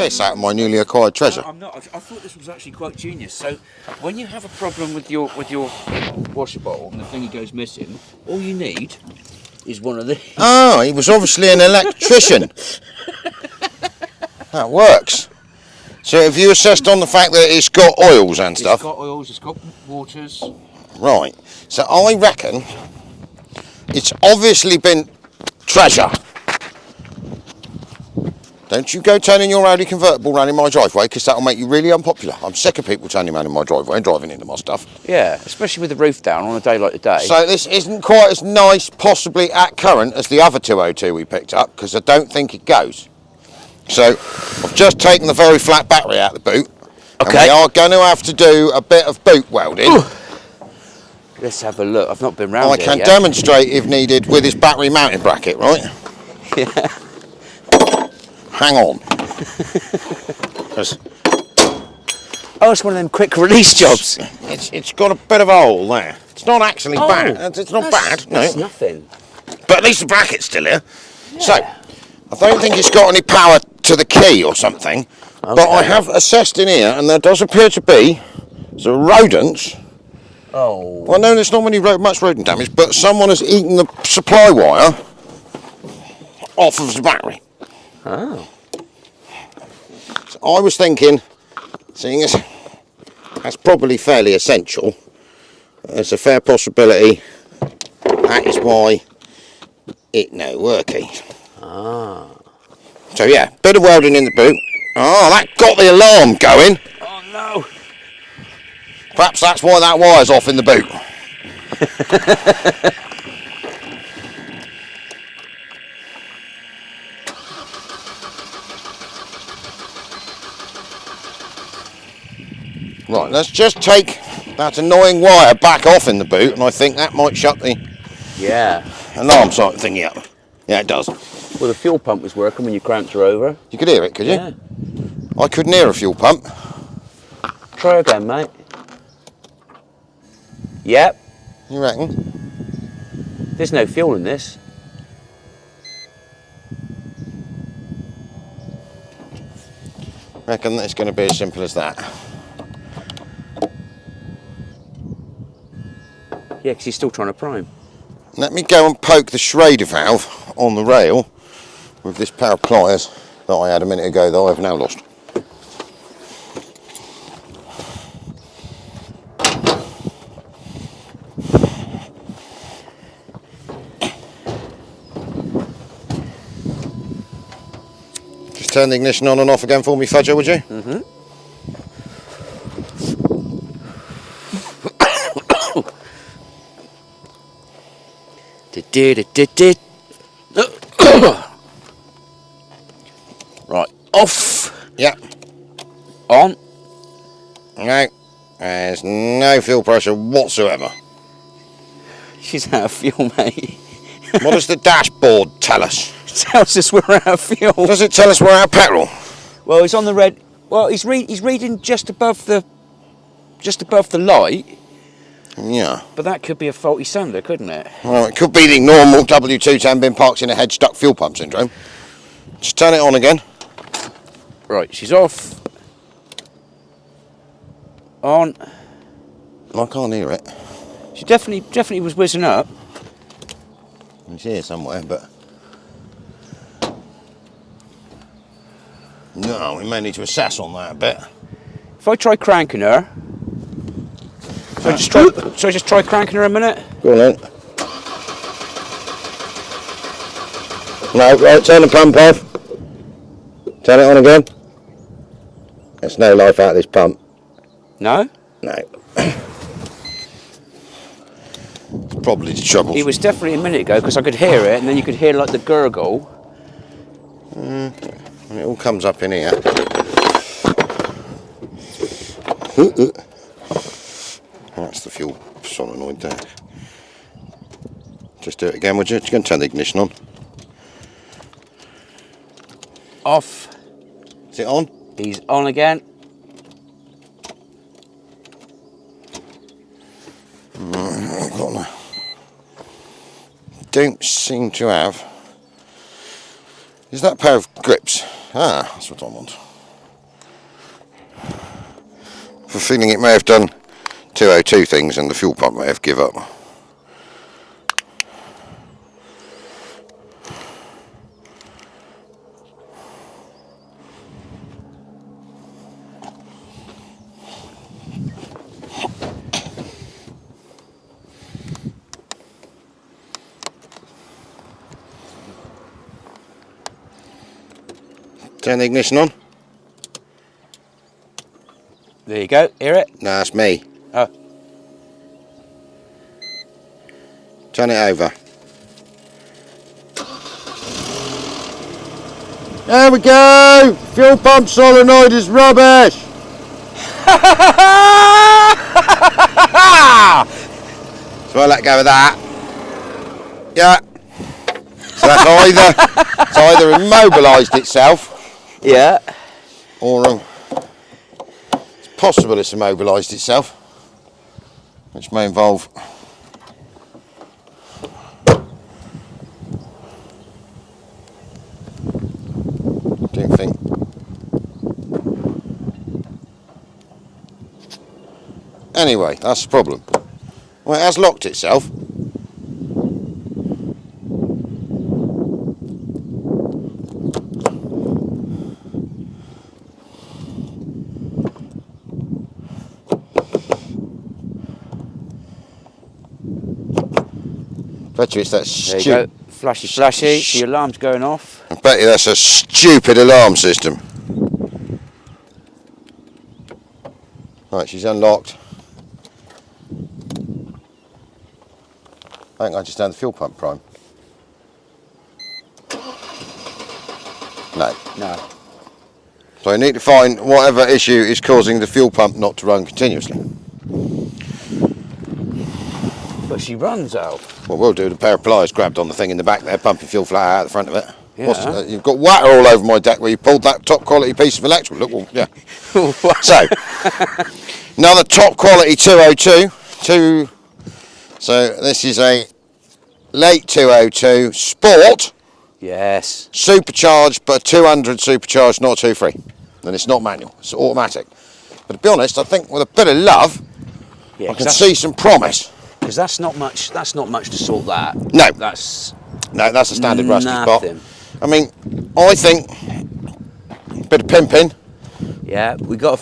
piss out of my newly acquired treasure. No, I'm not. I thought this was actually quite genius. So, when you have a problem with your washer bottle and the thingy goes missing, all you need is one of these. Oh, he was obviously an electrician. That works. So have you assessed on the fact that it's got oils and stuff? It's got oils, it's got waters. Right. So I reckon it's obviously been treasure. Don't you go turning your Audi convertible around in my driveway, because that'll make you really unpopular. I'm sick of people turning around in my driveway and driving into my stuff. Yeah, especially with the roof down on a day like today. So this isn't quite as nice, possibly at current, as the other 202 we picked up, because I don't think it goes. So I've just taken the very flat battery out of the boot. Okay. And we are going to have to do a bit of boot welding. Ooh. Let's have a look. I've not been round I can demonstrate if needed with this battery mounting bracket, right? Yeah. Hang on. Oh, it's one of them quick release jobs. It's got a bit of a hole there. It's not actually bad. It's not bad. No. That's nothing. But at least the bracket's still here. Yeah. So, I don't think it's got any power to the key or something. Okay. But I have assessed in here, and there does appear to be some rodents. Oh. Well, no, there's not much rodent damage, but someone has eaten the supply wire off of the battery. Oh. So I was thinking, seeing as that's probably fairly essential, there's a fair possibility that is why it no working. Ah. So yeah, bit of welding in the boot. Oh, that got the alarm going. Oh no. Perhaps that's why that wire's off in the boot. Right, let's just take that annoying wire back off in the boot, and I think that might shut the alarm sort of thingy up. Yeah, it does. Well, the fuel pump was working when you cranked her over. You could hear it, could you? Yeah. I couldn't hear a fuel pump. Try again, mate. Yep. You reckon? There's no fuel in this. Reckon that it's going to be as simple as that. Yeah, because he's still trying to prime. Let me go and poke the Schrader valve on the rail with this pair of pliers that I had a minute ago that I've now lost. Just turn the ignition on and off again for me, Fudger, would you? Mm-hmm. Right, off. Yeah. On. No, there's no fuel pressure whatsoever. She's out of fuel, mate. What does the dashboard tell us? It tells us we're out of fuel. Does it tell us we're out of petrol? Well, it's on the red. Well, he's reading just above the light. Yeah. But that could be a faulty sender, couldn't it? Well, it could be the normal W210 bin parked in a hedge duct fuel pump syndrome. Just turn it on again. Right, she's off. On. I can't hear it. She definitely was whizzing up. It's here somewhere, but no, we may need to assess on that a bit. If I try cranking her, so I just try cranking her a minute. Go on then. No, right, turn the pump off. Turn it on again. There's no life out of this pump. No? No. It's probably the trouble. He was definitely a minute ago because I could hear it, and then you could hear like the gurgle. And it all comes up in here. That's the fuel solenoid there. Just do it again, would you? Just going to turn the ignition on. Off. Is it on? He's on again. Don't seem to have. Is that a pair of grips? Ah, that's what I want. I have a feeling it may have done 202 things and the fuel pump may have given up. Turn the ignition on. There you go, hear it? No, that's me. Oh. Turn it over. There we go! Fuel pump solenoid is rubbish! So I let go of that. Yeah. So that's either immobilised itself. Yeah. Or it's possible it's immobilised itself, which may involve don't think anyway, that's the problem. Well, it has locked itself. I bet you it's that There you go. Flashy, flashy. The alarm's going off. I bet you that's a stupid alarm system. Right, she's unlocked. I think I just turned the fuel pump prime. No. No. So I need to find whatever issue is causing the fuel pump not to run continuously. But she runs out. What we'll do, the pair of pliers grabbed on the thing in the back there, pumping fuel flat out the front of it. Yeah. You've got water all over my deck where you pulled that top quality piece of electrical. Look, well, yeah. So, another top quality 202. So this is a late 202 Sport. Yes. Supercharged, but 200 supercharged, not 2.3. And it's not manual, it's automatic. But to be honest, I think with a bit of love, Yeah, I can see some promise. Because that's not much to sort that. No. That's a standard rusty spot. nothing. I mean, I think a bit of pimping. Yeah, we got a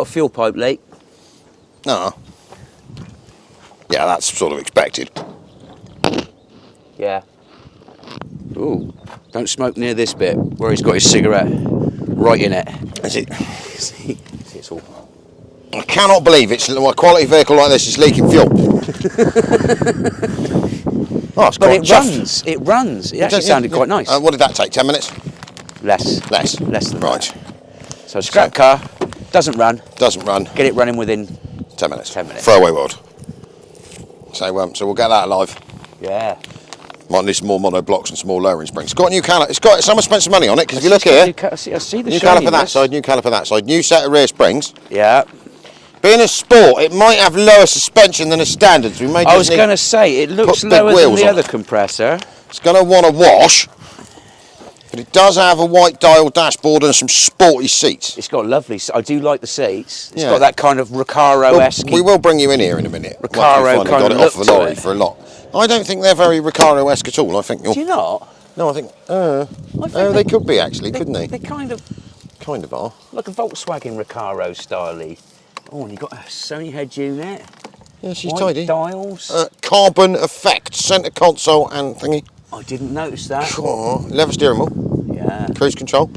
fuel pipe leak. No. Yeah, that's sort of expected. Yeah. Ooh, don't smoke near this bit where he's got his cigarette right in it. Is it? See, it's all. I cannot believe it's a quality vehicle like this is leaking fuel. Oh, it's But quite it chuffed. runs. It runs. It actually sounded quite nice. What did that take? 10 minutes? Less. Less. Less than Right. that. So scrap car doesn't run. Doesn't run. Get it running within 10 minutes. 10 minutes. Throwaway world. So we'll get that alive. Yeah. Might need some more mono blocks and some more lowering springs. It's got a new caliper. Someone spent some money on it because if you look here, I see the new shininess. caliper that side, new caliper that side, new set of rear springs. Yeah. Being a Sport, it might have lower suspension than a standard. So we may I was just going to say, it looks put big lower than wheels the on other it. compressor. It's going to want a wash, but it does have a white dial dashboard and some sporty seats. It's got lovely. I do like the seats. It's Yeah. got that kind of Recaro-esque. We will bring you in here in a minute. once we Recaro finally kind got of it off look the to lorry it. for a lot. I don't think they're very Recaro-esque at all. I think you're. Do you not? No, I think. I think They could be actually, couldn't they? They kind of Kind of are. like a Volkswagen Recaro style-y. Oh, and you've got a Sony head unit. Yeah, she's White tidy. dials. Carbon effect, centre console and thingy. I didn't notice that. Oh, leather steering wheel, Yeah, cruise control.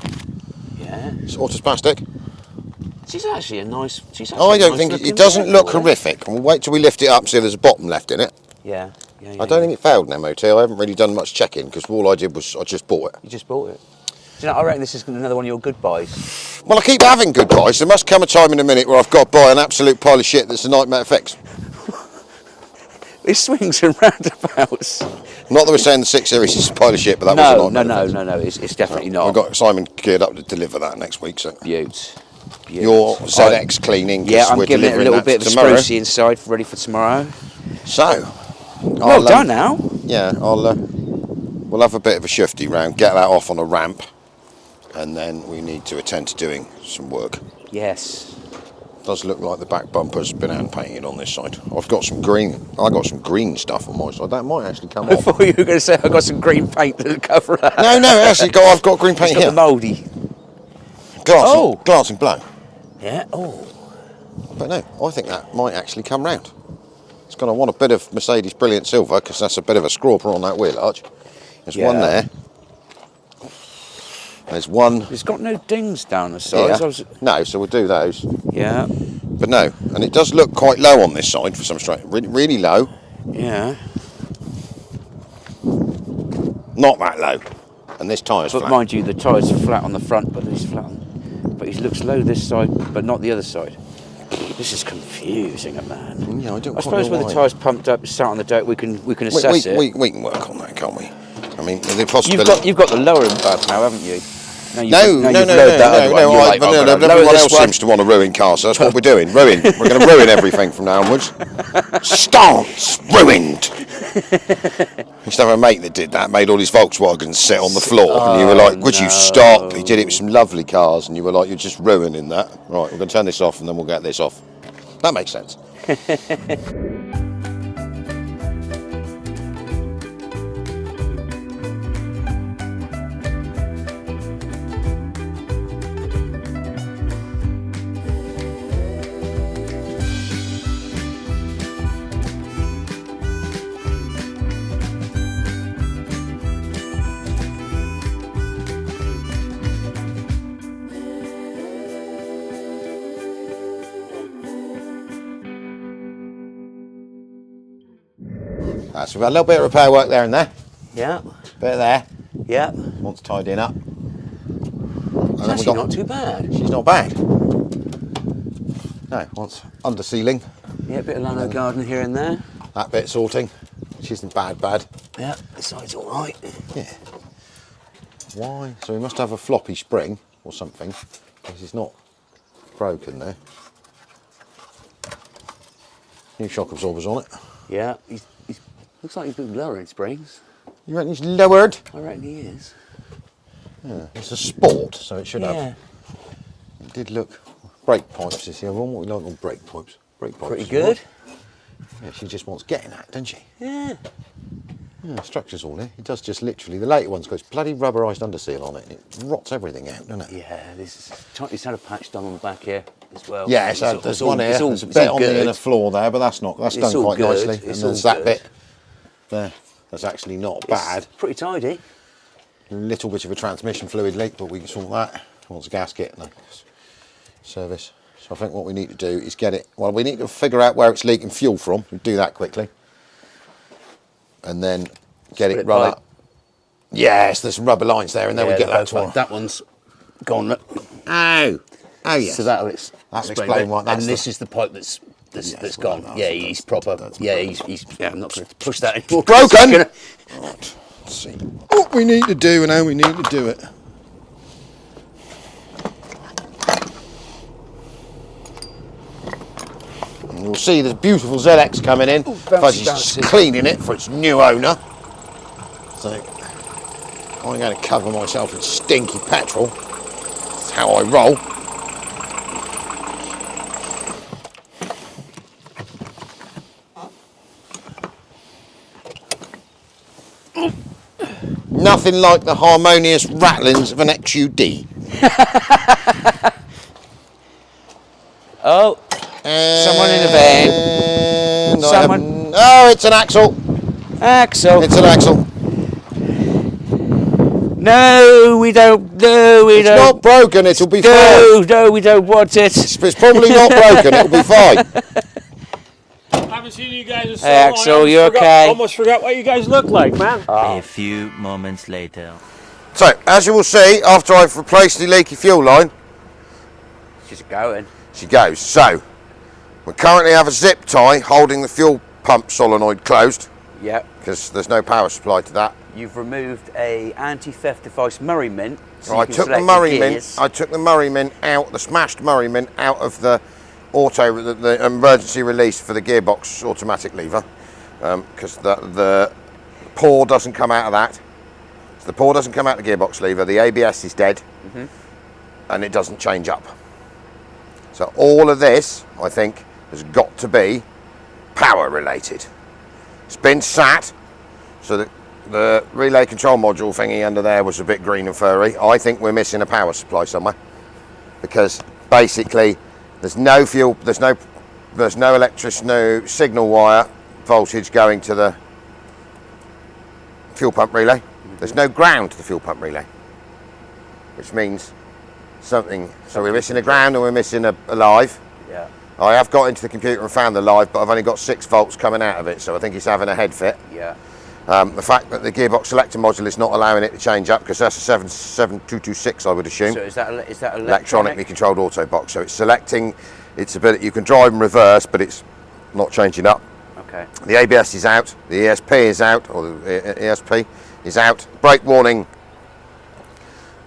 yeah. It's autospastic. She's actually a nice. I don't think it doesn't look horrific. We'll wait till we lift it up and see if there's a bottom left in it. Yeah. I don't think it failed an MOT. I haven't really done much checking because all I did was I just bought it. You just bought it. Do you know, I reckon this is another one of your good buys. Well, I keep having good buys. There must come a time in a minute where I've got to buy an absolute pile of shit that's a nightmare to fix. It swings and roundabouts. Not that we're saying the 6 Series is a pile of shit, but that was a nightmare to fix. It's definitely not. We've got Simon geared up to deliver that next week. So Beaut. your ZX cleaning. 'cause Yeah, I'm we're giving it a delivering little that bit of a tomorrow. sprucey inside, ready for tomorrow. So, Well done now. Yeah, we'll have a bit of a shifty round, get that off on a ramp, and then we need to attend to doing some work. Yes. Does look like the back bumper's been hand painted on this side. I've got some green. I got some green stuff on my side. That might actually come I off. thought you were going to say I got some green paint to cover that. No, actually, I've got green paint It's got here. the mouldy. Glancing blow. Yeah. Oh. But no, I think that might actually come round. It's going to want a bit of Mercedes Brilliant Silver because that's a bit of a scrawper on that wheel arch. There's one there. There's one. It's got no dings down the sides. No, so we'll do those. Yeah. But no, and it does look quite low on this side for some straight. Really, really low. Yeah. Not that low. And this tyre's flat. But mind you, the tyre's flat on the front, but he's flat on. But he looks low this side, but not the other side. This is confusing, man. Yeah, I don't. I suppose when the tyre's pumped up, sat on the dirt, we can assess it. We can work on that, can't we? I mean, the possibility. You've got the lowering valve now, haven't you? No. Everyone else seems to want to ruin cars, so that's what we're doing. Ruin. We're going to ruin everything from now onwards. Stance ruined. I used to have a mate that did that, made all his Volkswagens sit on the floor, and you were like, would you stop? He did it with some lovely cars, and you were like, you're just ruining that. Right, we're going to turn this off, and then we'll get this off. That makes sense. So we've got a little bit of repair work there and there. Yeah. Bit there. Yeah. Once tied in up. It's actually not too bad. She's not bad. No, once under sealing. Yeah, a bit of lano garden here and there. That bit sorting, which isn't bad. Yeah, this side's all right. Yeah. Why? So we must have a floppy spring or something, because it's not broken there. New shock absorbers on it. Yeah, he's looks like he's been lowering springs. You reckon he's lowered? I reckon he is. Yeah, it's a sport, so it should have. It did look. Brake pipes is the other one. What we like on brake pipes? Brake pipes. Pretty good. Yeah, she just wants getting at, doesn't she? Yeah. Yeah, structure's all there. It does just literally. The later one's got this bloody rubberised underseal on it, and it rots everything out, doesn't it? Yeah, it's had a patch done on the back here as well. Yeah, there's one here. There's a bit on the inner floor there, but that's done quite nicely. And there's that bit there. That's actually not bad. Pretty tidy. A little bit of a transmission fluid leak, but we can sort that. Wants a gasket and a service. So I think what we need to do is get it. Well, we need to figure out where it's leaking fuel from. We'll do that quickly, and then get it run up. Yes, there's some rubber lines there, and then we get that tomorrow. That one's gone. Oh yes. So that'll explain what that's. And this is the pipe that's gone. Yeah, he's proper. Yeah, he's. Yeah, I'm not going to push that anymore. Broken. Right. Let's see what we need to do and how we need to do it. And you'll see there's a beautiful ZX coming in. Fuzzy's just cleaning it for its new owner. So I'm going to cover myself in stinky petrol. That's how I roll. Nothing like the harmonious rattlings of an XUD. Oh, someone in the van. Oh, it's an axle. Axle. It's an axle. No, we don't. No, we don't. It's not broken. It'll be fine. No, we don't want it. It's probably not broken. It'll be fine. I haven't seen you guys in so long. Axel, you okay? Almost forgot what you guys look like, man. A few moments later. So, as you will see, after I've replaced the leaky fuel line, She's going. she goes. So, we currently have a zip tie holding the fuel pump solenoid closed. Yep. Because there's no power supply to that. You've removed a anti-theft device Murray mint. So I took the Murray mint. I took the Murray mint out, the smashed Murray mint out of the the emergency release for the gearbox automatic lever, because the paw doesn't come out of that. So the paw doesn't come out of the gearbox lever. The ABS is dead, and it doesn't change up. So all of this, I think, has got to be power related. It's been sat, so that the relay control module thingy under there was a bit green and furry. I think we're missing a power supply somewhere, because basically there's no fuel, there's no no signal wire voltage going to the fuel pump relay. There's no ground to the fuel pump relay, which means something. So we're missing a ground and we're missing a live. Yeah. I have got into the computer and found the live, but I've only got 6 volts coming out of it, so I think it's having a head fit. Yeah. The fact that the gearbox selector module is not allowing it to change up, because that's a 7226, I would assume. So is that Electronically controlled auto box. So it's selecting its ability. You can drive and reverse, but it's not changing up. Okay. The ABS is out. The ESP is out, or the ESP is out. Brake warning.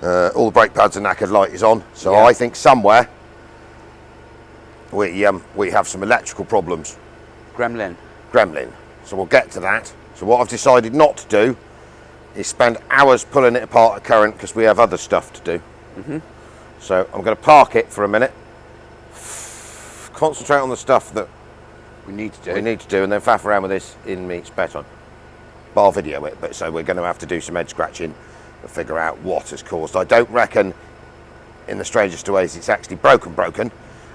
All the brake pads and knackered light is on. So Yeah. I think somewhere we have some electrical problems. Gremlin. So we'll get to that. So what I've decided not to do is spend hours pulling it apart at current, because we have other stuff to do. So I'm going to park it for a minute, concentrate on the stuff that We need to do. and then faff around with this in my spare time. But I'll video it. But so we're going to have to do some head scratching and figure out what has caused. I don't reckon, in the strangest of ways, it's actually broken.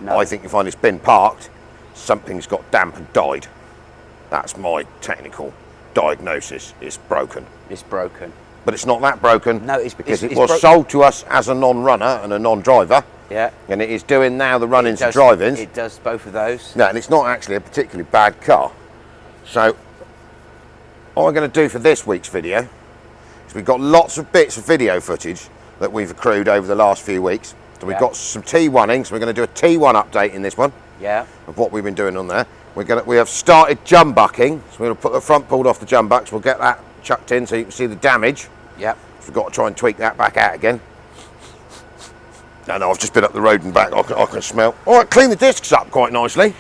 No. I think you find it's been parked, something's got damp and died. That's my technical diagnosis. It's broken. It's broken. But it's not that broken. No, it's because it's it was sold to us as a non-runner and a non-driver. Yeah. And it is doing now the run-ins and Does- drive-ins. It does both of those. No, and it's not actually a particularly bad car. So what I'm going to do for this week's video is we've got lots of bits of video footage that we've accrued over the last few weeks. So we've Yeah. got some T1ing, so we're going to do a T1 update in this one Yeah. of what we've been doing on there. We have started jumbucking, so we're going to put the front pulled off the jumbucks. We'll get that chucked in so you can see the damage. Yep. We've got to try and tweak that back out again. No, I've just been up the road and back. I can smell. All right, clean the discs up quite nicely.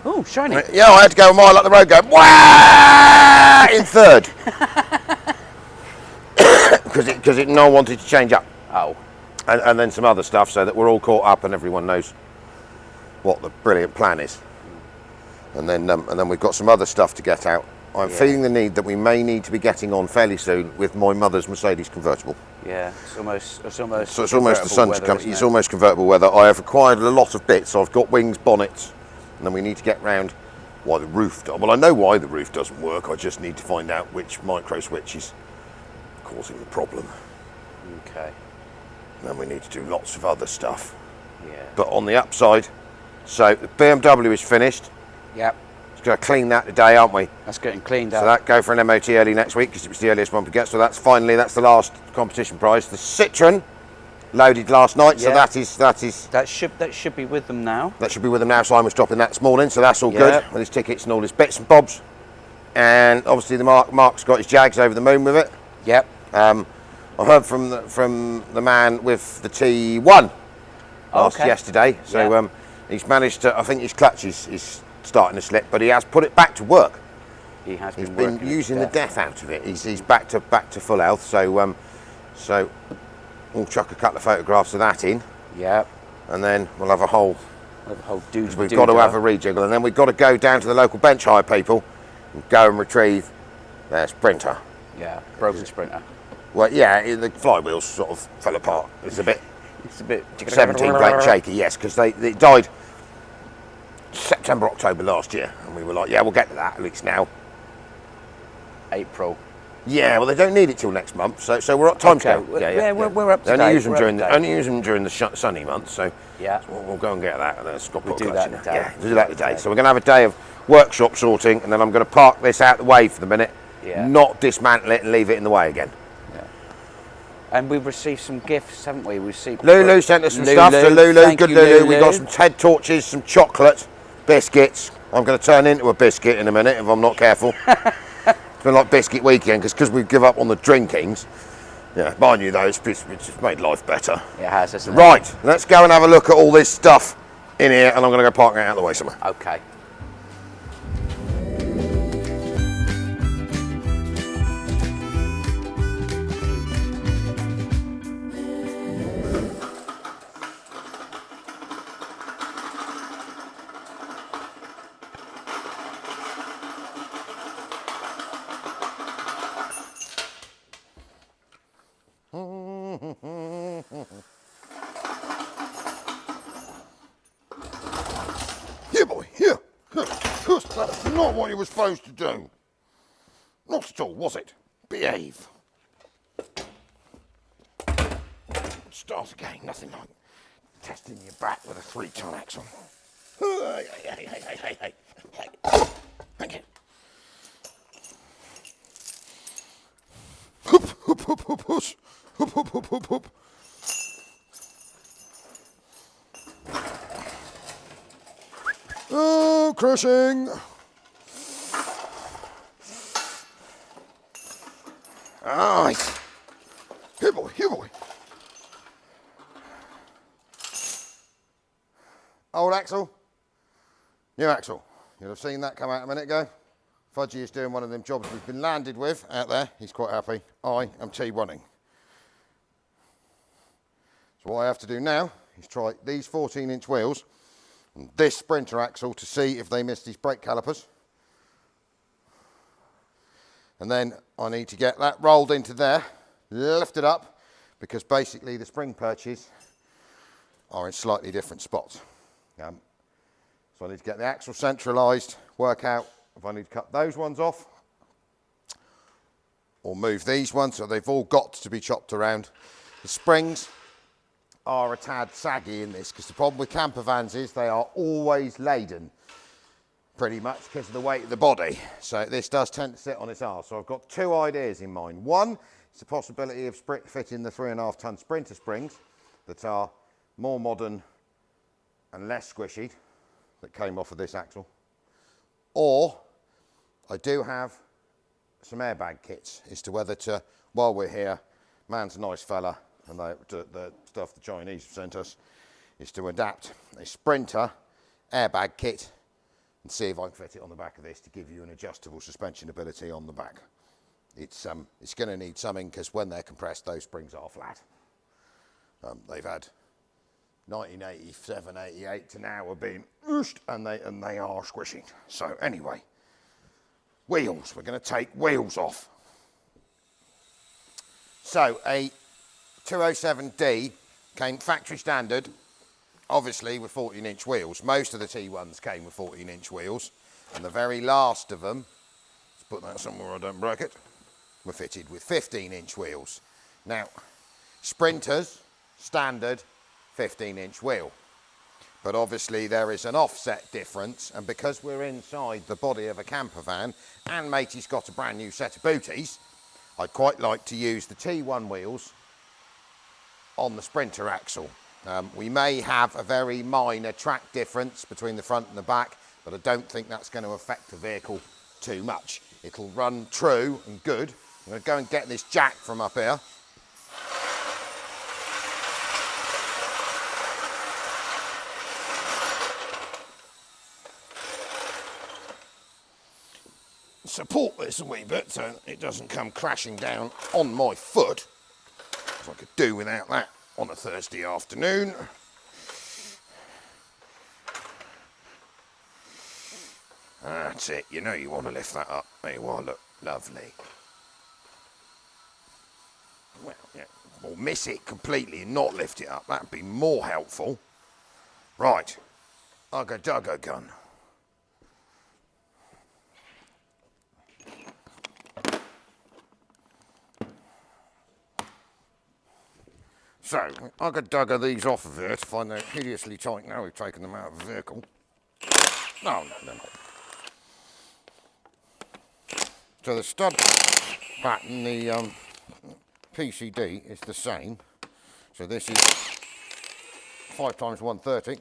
Oh, shiny. Yeah, I had to go a mile up the road going, wah, in third. Because it no wanted to change up. Oh. And then some other stuff, so that we're all caught up and everyone knows what the brilliant plan is. And then we've got some other stuff to get out. I'm feeling the need that we may need to be getting on fairly soon with my mother's Mercedes convertible. Yeah. It's almost. So it's almost the sun's weather, come. isn't It's it? almost convertible weather. I have acquired a lot of bits. I've got wings, bonnets, and then we need to get round why the roof. Well, I know why the roof doesn't work. I just need to find out which micro switch is causing the problem. Okay. And then we need to do lots of other stuff. Yeah. But on the upside, so the BMW is finished. Yep. It's going to clean that today, aren't we? That's getting cleaned So up. that go for an MOT early next week, because it was the earliest one we get. So that's the last competition prize. The Citroen loaded last night, so Yeah. that should be with them now. should be with them now. Simon was dropping that this morning, so that's all Yeah. good with his tickets and all his bits and bobs. And obviously the Mark's got his Jags over the moon with it. Yep. I heard from the man with the T1 Okay. yesterday. So Yeah. he's managed to. I think his clutch is starting to slip, but he has put it back to work. He has He's been been using the death out of it. He's back to full health. So so we'll chuck a couple of photographs of that in, Yep. and then we'll have a whole. The whole dude. We've got to have a rejiggle, and then we've got to go down to the local bench hire people and go and retrieve their Sprinter. Yeah. Broken Sprinter. Well, yeah, the flywheels sort of fell apart. It's a bit It's a bit. 17 plate shaky, yes, because they died September, October last year, and we were like, yeah, we'll get to that at least now. April. Yeah, well, they don't need it till next month, so we're at time scale. Yeah, we're up to They only date. use them We're during up to the date. only use them during the sunny months, so Yeah. we'll go and get that, and then Scott We'll put a do clutch that in today. Yeah, we'll do that today. So we're going to have a day of workshop sorting, and then I'm going to park this out the way for the minute, Yeah. not dismantle it and leave it in the way again. And we've received some gifts, haven't we? We've received. Lulu sent us some stuff. So Lulu, thank good you, Lulu. We got some TED torches, some chocolate, biscuits. I'm going to turn into a biscuit in a minute if I'm not careful. It's been like biscuit weekend because we give up on the drinkings. Yeah, mind you though, it's made life better. It has, hasn't it? Right, let's go and have a look at all this stuff in here, and I'm going to go park it out of the way somewhere. Okay. not what you were supposed to do. Not at all, was it? Behave. Start again, nothing like testing your back with a 3-ton axle. Hey. Thank you. Hoop, hoop, hoop, hoop, push. Hoop, hoop, hoop, hoop, hoop. Oh, crushing. Nice. Here, boy, here, boy. Old axle, new axle. You'll have seen that come out a minute ago. Fudgy is doing one of them jobs we've been landed with out there. He's quite happy. I am T1ing. So what I have to do now is try these 14-inch wheels and this Sprinter axle to see if they miss these brake calipers. And then I need to get that rolled into there, lift it up, because basically the spring perches are in slightly different spots. So I need to get the axle centralised, work out if I need to cut those ones off or move these ones, so they've all got to be chopped around. The springs are a tad saggy in this because the problem with campervans is they are always laden pretty much because of the weight of the body. So this does tend to sit on its arse. So I've got two ideas in mind. One is the possibility of fitting the 3.5-ton Sprinter springs that are more modern and less squishy that came off of this axle. Or I do have some airbag kits as to whether to, while we're here, man's a nice fella, and the stuff the Chinese have sent us is to adapt a Sprinter airbag kit and see if I can fit it on the back of this to give you an adjustable suspension ability on the back. It's going to need something because when they're compressed, those springs are flat. They've had 1987, 88 to now have been ooshed, and they are squishing. So anyway, wheels. We're going to take wheels off. So a 207D came factory standard, obviously with 14-inch wheels. Most of the T1s came with 14-inch wheels, and the very last of them, let's put that somewhere I don't break it, were fitted with 15-inch wheels. Now, Sprinters, standard 15-inch wheel. But obviously there is an offset difference, and because we're inside the body of a campervan and matey's got a brand new set of booties, I'd quite like to use the T1 wheels on the Sprinter axle. We may have a very minor track difference between the front and the back, but I don't think that's going to affect the vehicle too much. It'll run true and good. I'm going to go and get this jack from up here. Support this a wee bit so it doesn't come crashing down on my foot, so I could do without that on a Thursday afternoon. That's it, you know you want to lift that up. There you are, look, lovely. Well, yeah, or miss it completely and not lift it up, that'd be more helpful. Right, Ugga Dugga gun. So, I could dugger these off of here to find they're hideously tight now we've taken them out of the vehicle. No, they're not. So the stud pattern, the PCD is the same. So this is 5x130.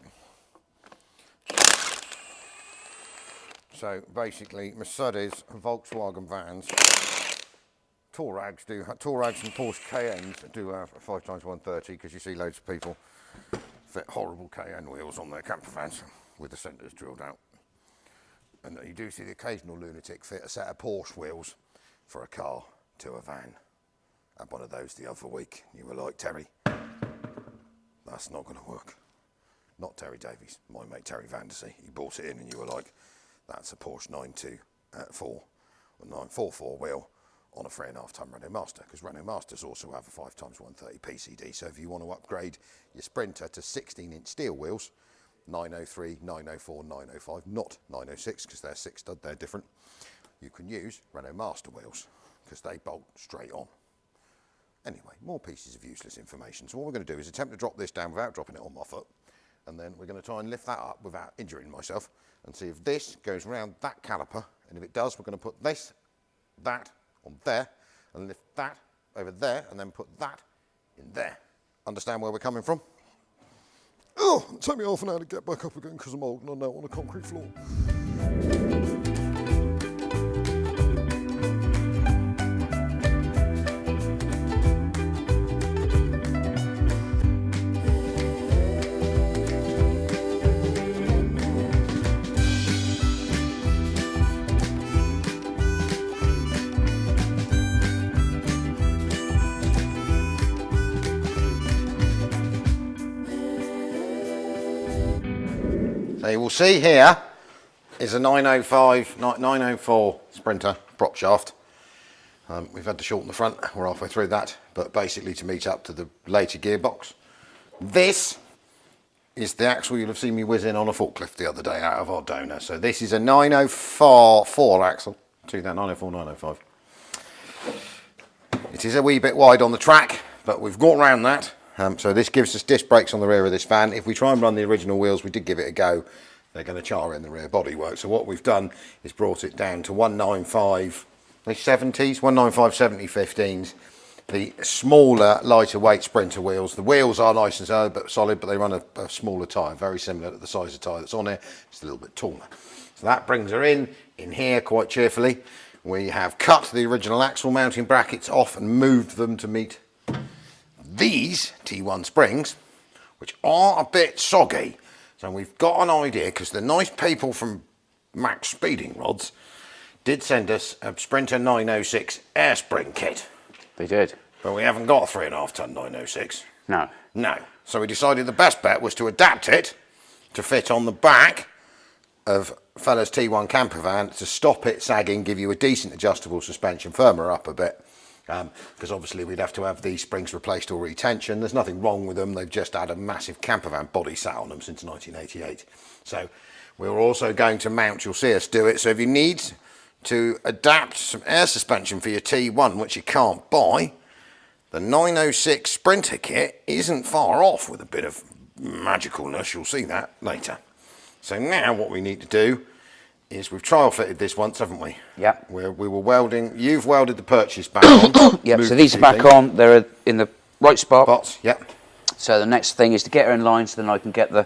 So basically, Mercedes and Volkswagen vans, Touarags and Porsche Cayennes do a 5x130 because you see loads of people fit horrible Cayenne wheels on their campervans with the centres drilled out. And you do see the occasional lunatic fit a set of Porsche wheels for a car to a van. I had one of those the other week. You were like, Terry, that's not going to work. Not Terry Davies, my mate Terry Vandersea. He bought it in and you were like, that's a Porsche 944 wheel on a 3.5-ton Renault Master, because Renault Masters also have a 5x130 PCD. So if you want to upgrade your Sprinter to 16-inch steel wheels, 903, 904, 905, not 906 because they're 6 stud, they're different. You can use Renault Master wheels because they bolt straight on. Anyway, more pieces of useless information. So what we're going to do is attempt to drop this down without dropping it on my foot, and then we're going to try and lift that up without injuring myself and see if this goes around that caliper, and if it does, we're going to put that on there and lift that over there and then put that in there. Understand where we're coming from? Oh, it took me half an hour to get back up again because I'm old and I'm now on a concrete floor. So you will see here is a 904 Sprinter prop shaft. We've had to shorten the front, we're halfway through that, but basically to meet up to the later gearbox. This is the axle you'll have seen me whiz in on a forklift the other day out of our donor. So this is a 904 axle, 904, 905. It is a wee bit wide on the track, but we've got around that. So this gives us disc brakes on the rear of this van. If we try and run the original wheels, we did give it a go, they're going to char in the rear bodywork. So what we've done is brought it down to 195 70s, 195 70 15s, the smaller, lighter weight Sprinter wheels. The wheels are nice and solid, but they run a smaller tyre, very similar to the size of tyre that's on here, just a little bit taller. So that brings her in here quite cheerfully. We have cut the original axle mounting brackets off and moved them to meet these T1 springs, which are a bit soggy. So we've got an idea, because the nice people from Max Speeding Rods did send us a Sprinter 906 air spring kit. They did. But we haven't got a 3.5 ton 906. No. No. So we decided the best bet was to adapt it to fit on the back of fella's T1 Campervan to stop it sagging, give you a decent adjustable suspension, firm her up a bit. Because obviously we'd have to have these springs replaced or retension. There's nothing wrong with them, they've just had a massive Campervan body sat on them since 1988. So we're also going to mount, you'll see us do it, so if you need to adapt some air suspension for your T1 which you can't buy, the 906 Sprinter kit isn't far off with a bit of magicalness, you'll see that later. So now what we need to do is we've trial fitted this once, haven't we? Yep. Where we were welding, you've welded the purchase back on. Yep, so these are back on, they're in the right spot. Spots, yep. So the next thing is to get her in line so then I can get the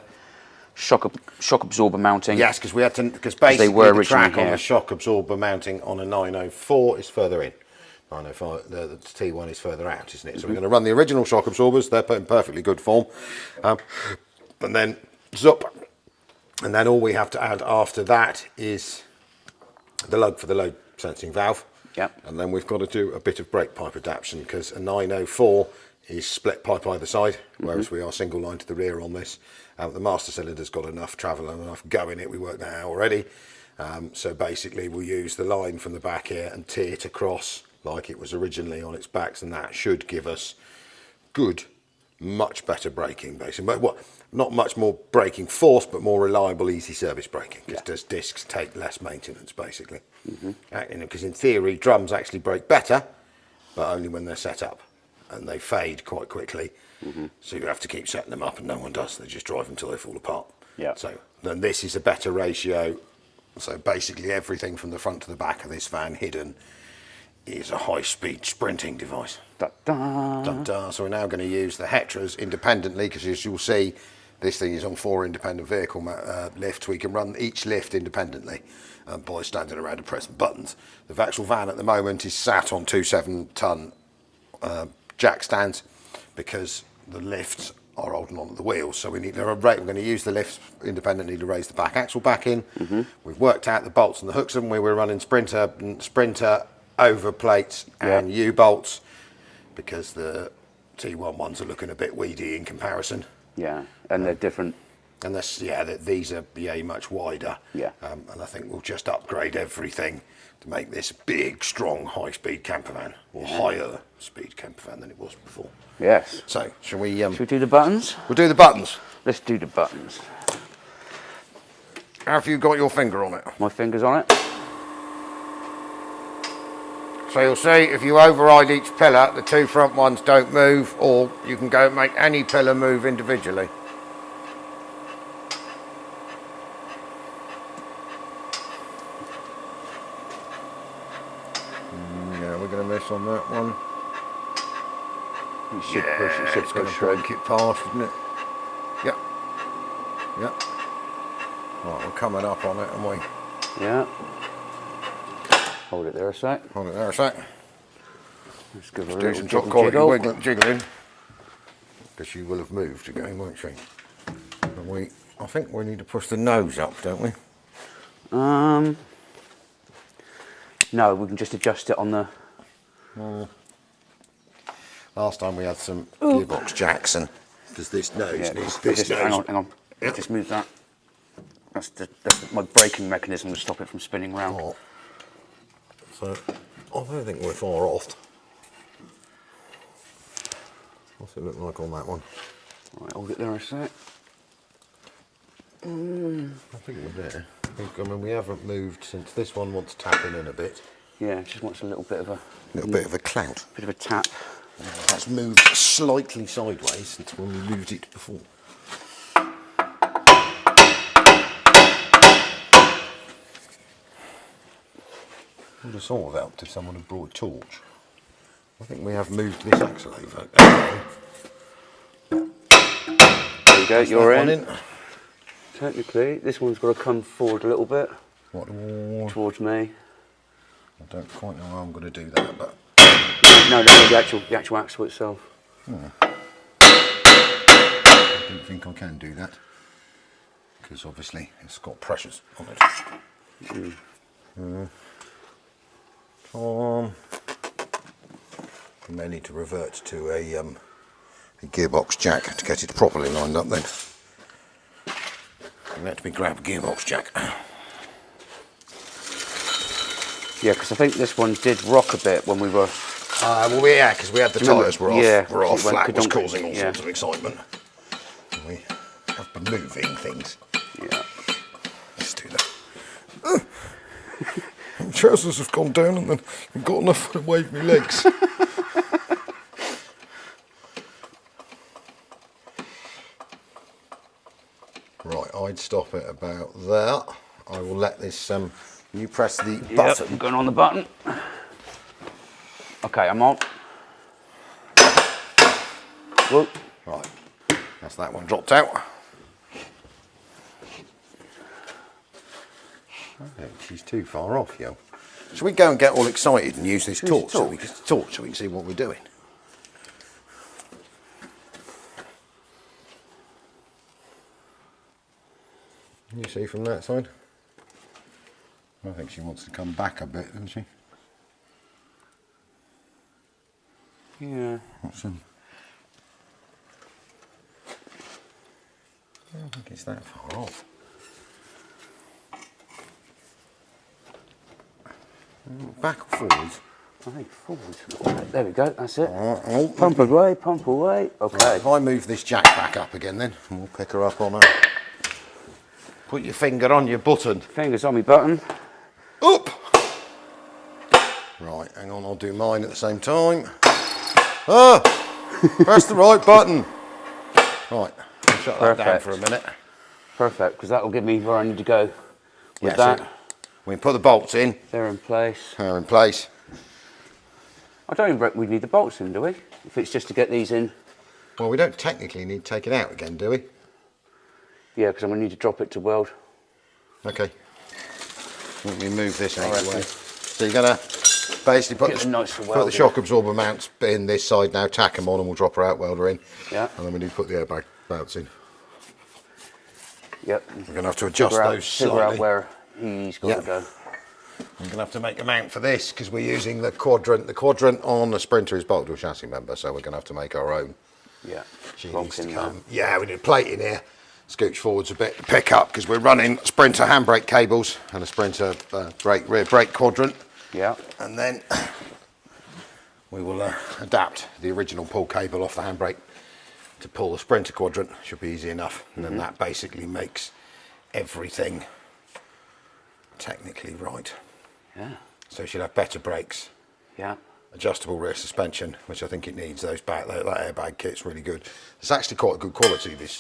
shock absorber mounting. Yes, because we had to, because basically the track on the shock absorber mounting on a 904 is further in. 905, the T1 is further out, isn't it? So we're going to run the original shock absorbers, they're in perfectly good form. And then zup. And then all we have to add after that is the lug for the load sensing valve. Yep. And then we've got to do a bit of brake pipe adaptation because a 904 is split pipe either side, whereas we are single line to the rear on this. The master cylinder's got enough travel and enough go in it, we worked that out already. So basically we'll use the line from the back here and tee it across like it was originally on its backs, and that should give us good, much better braking basically. But what? Not much more braking force, but more reliable, easy service braking, because discs take less maintenance, basically. Because in theory, drums actually brake better, but only when they're set up, and they fade quite quickly. So you have to keep setting them up, and no one does. They just drive until they fall apart. So then this is a better ratio. So basically everything from the front to the back of this van hidden is a high-speed sprinting device. So we're now going to use the Hetras independently, because as you'll see, this thing is on 4 independent vehicle lifts. We can run each lift independently by standing around and pressing buttons. The actual van at the moment is sat on 2 7-ton jack stands because the lifts are holding onto the wheels. So we need to we're going to use the lifts independently to raise the back axle back in. We've worked out the bolts and the hooks, and we were running Sprinter over plates and U-bolts because the T1 ones are looking a bit weedy in comparison. Yeah, and they're different. And this, these are much wider. And I think we'll just upgrade everything to make this a big, strong, high-speed campervan, or higher speed campervan than it was before. Yes. So, shall we do the buttons? We'll do the buttons. Let's do the buttons. Have you got your finger on it? My finger's on it. So you'll see if you override each pillar, the two front ones don't move, or you can go make any pillar move individually. Yeah, we're going to miss on that one. You should push. It should It's going push to through. break it past, isn't it? Yep. Yep. Right, we're coming up on it, aren't we? Yeah. Hold it there a sec. Hold it there a sec. Let's give it a Do little some top jiggle quality jiggle. jiggling. Because she will have moved again, won't she? And I think we need to push the nose up, don't we? No, we can just adjust it on the... Last time we had some gearbox jacks, and because this nose needs this nose. Hang on. Yep. Just move that. That's my braking mechanism to stop it from spinning round. Oh. So I don't think we're far off. What's it look like on that one? Right, hold it there a sec. I think we're there. I mean, we haven't moved since this one wants tapping in a bit. Yeah, it just wants a little bit of a... Little bit of a clout. Bit of a tap. That's moved slightly sideways since when we moved it before. I would have sort of helped if someone had brought a torch. I think we have moved this axle over. There you go, you're in. Technically, this one's got to come forward a little bit. What? Towards me. I don't quite know how I'm going to do that, but... No, the actual axle itself. I don't think I can do that. Because obviously it's got pressures on it. We may need to revert to a gearbox jack to get it properly lined up then. Let me grab a gearbox jack. Yeah, because I think this one did rock a bit when we were... Well, yeah, because we had the tyres were off. Yeah, were off. it went Flat was kadunk. causing all Yeah. sorts of excitement. And we have been moving things. Yeah. Let's do that. My trousers have gone down and then I've got enough to wave my legs. Right, I'd stop it about there. I will let this, you press the button. Yep, going on the button. Okay, I'm on. Whoop. Right, that's that one dropped out. I think she's too far off, yo. Shall we go and get all excited and use this torch so we can see what we're doing? Can you see from that side? I think she wants to come back a bit, doesn't she? Yeah. What's in? I don't think it's that far off. Back or forwards? I think forwards. There we go, that's it. Oh, Pump away, pump away. Okay. Right, if I move this jack back up again then, and we'll pick her up on her. Put your finger on your button. Fingers on my button. Up! Right, hang on, I'll do mine at the same time. Ah! Press the right button. Right, I'll shut that down for a minute. Perfect, because that will give me where I need to go with Yeah, that. so we can put the bolts in. They're in place. They're in place. I don't even reckon we need the bolts in, do we? If it's just to get these in. Well, we don't technically need to take it out again, do we? Yeah, because I'm going to need to drop it to weld. Okay. Let me move this out of the way. So you're going to basically put the shock absorber mounts in this side now, tack them on, and we'll drop her out, weld her in. Yeah. And then we need to put the airbag belts in. Yep. We're going to have to adjust those slightly. Figure out where he's got to go. I'm going to have to make a mount for this because we're using the quadrant. The quadrant on the Sprinter is bolted to a chassis member, so we're going to have to make our own. Yeah. She needs to come. Yeah, we need a plate in here. Scooch forwards a bit to pick up because we're running Sprinter handbrake cables and a Sprinter rear brake quadrant. Yeah. And then we will adapt the original pull cable off the handbrake to pull the Sprinter quadrant. Should be easy enough. And then that basically makes everything technically right. Yeah. So it should have better brakes. Yeah. Adjustable rear suspension, which I think it needs. That airbag kit's really good. It's actually quite good quality, this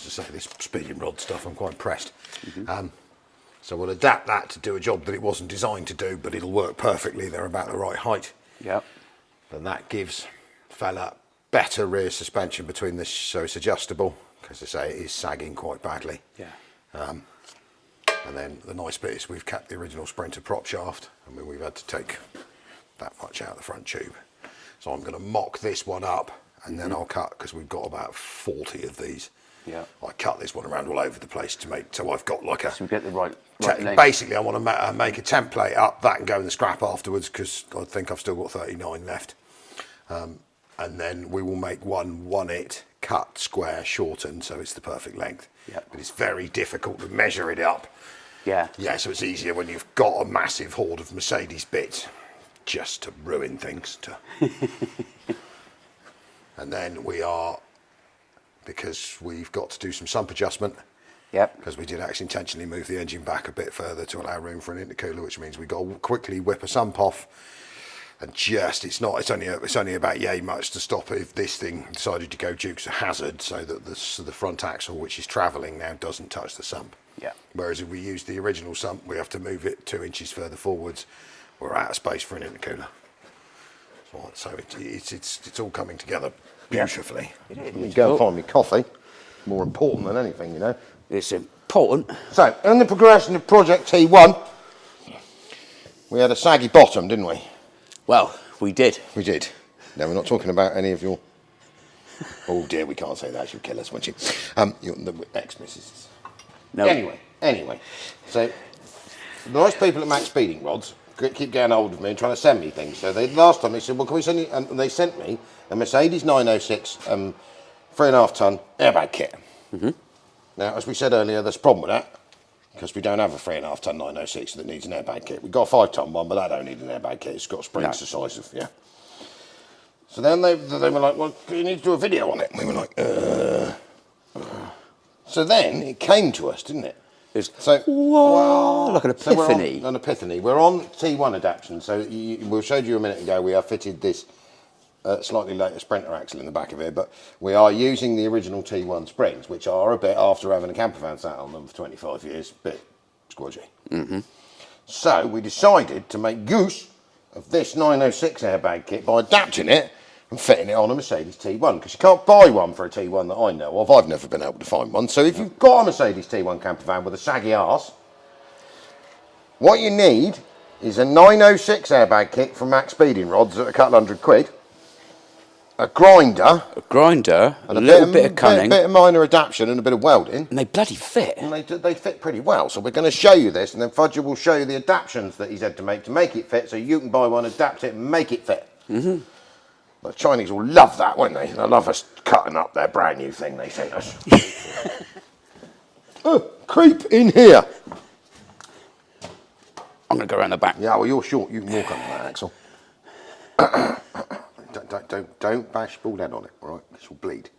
speeding rod stuff. I'm quite impressed. So we'll adapt that to do a job that it wasn't designed to do, but it'll work perfectly. They're about the right height. Yep. And that gives fella better rear suspension between this, so it's adjustable, because I say it is sagging quite badly. Yeah. And then the nice bit is we've kept the original Sprinter prop shaft. I mean, we've had to take that much out of the front tube. So I'm going to mock this one up, and then I'll cut, because we've got about 40 of these. Yeah. I cut this one around all over the place to make, so I've got like a... So we get the right length. Basically, I want to make a template up, that and go in the scrap afterwards, because I think I've still got 39 left. And then we will make one it, cut, square, shorten, so it's the perfect length. Yep. But it's very difficult to measure it up. Yeah. Yeah, so it's easier when you've got a massive hoard of Mercedes bits, just to ruin things. And then we are, because we've got to do some sump adjustment. Yep. Because we did actually intentionally move the engine back a bit further to allow room for an intercooler, which means we've got to quickly whip a sump off. And just, it's only about yay much to stop it if this thing decided to go Dukes of Hazzard, so that the front axle, which is travelling now, doesn't touch the sump. Yeah. Whereas if we use the original sump, we have to move it 2 inches further forwards. We're out of space for an intercooler. So it's all coming together beautifully. Yeah. It is. You can go and find me coffee. More important than anything, you know. It's important. So, in the progression of Project T1, we had a saggy bottom, didn't we? Well, we did. We did. Now, we're not talking about any of your... Oh dear, we can't say that. She'll kill us, won't she? The ex-missus. No. Anyway. So, the nice people at Max Speeding Rods keep getting hold of me and trying to send me things. So, last time they said, well, can we send you... And they sent me a Mercedes 906 3.5 ton airbag kit. Now, as we said earlier, there's a problem with that, because we don't have a 3.5 ton 906 that needs an airbag kit. We've got a 5 ton one, but that don't need an airbag kit. It's got springs the size of, yeah. So then they were like, well, you need to do a video on it. And we were like, So then it came to us, didn't it? So, whoa, like an epiphany. So we're on an epiphany. We're on T1 adaptation. So we showed you a minute ago, we have fitted this slightly later Sprinter axle in the back of it, but we are using the original T1 springs, which are a bit, after having a Campervan sat on them for 25 years, a bit squodgy. So we decided to make use of this 906 airbag kit by adapting it and fitting it on a Mercedes T1, because you can't buy one for a T1 that I know of. I've never been able to find one. So if you've got a Mercedes T1 Campervan with a saggy arse, what you need is a 906 airbag kit from Max Speeding Rods at a couple £100, a grinder, and a little bit of cunning, a bit of minor adaptation and a bit of welding. And they bloody fit. And they fit pretty well. So we're going to show you this, and then Fudger will show you the adaptations that he's had to make it fit, so you can buy one, adapt it, and make it fit. The Chinese will love that, won't they? They'll love us cutting up their brand new thing they sent us. Oh, creep in here. I'm going to go around the back. Yeah, well, you're short. You can walk under that, Axel. Don't bash bald head on it, all right? Because you'll bleed.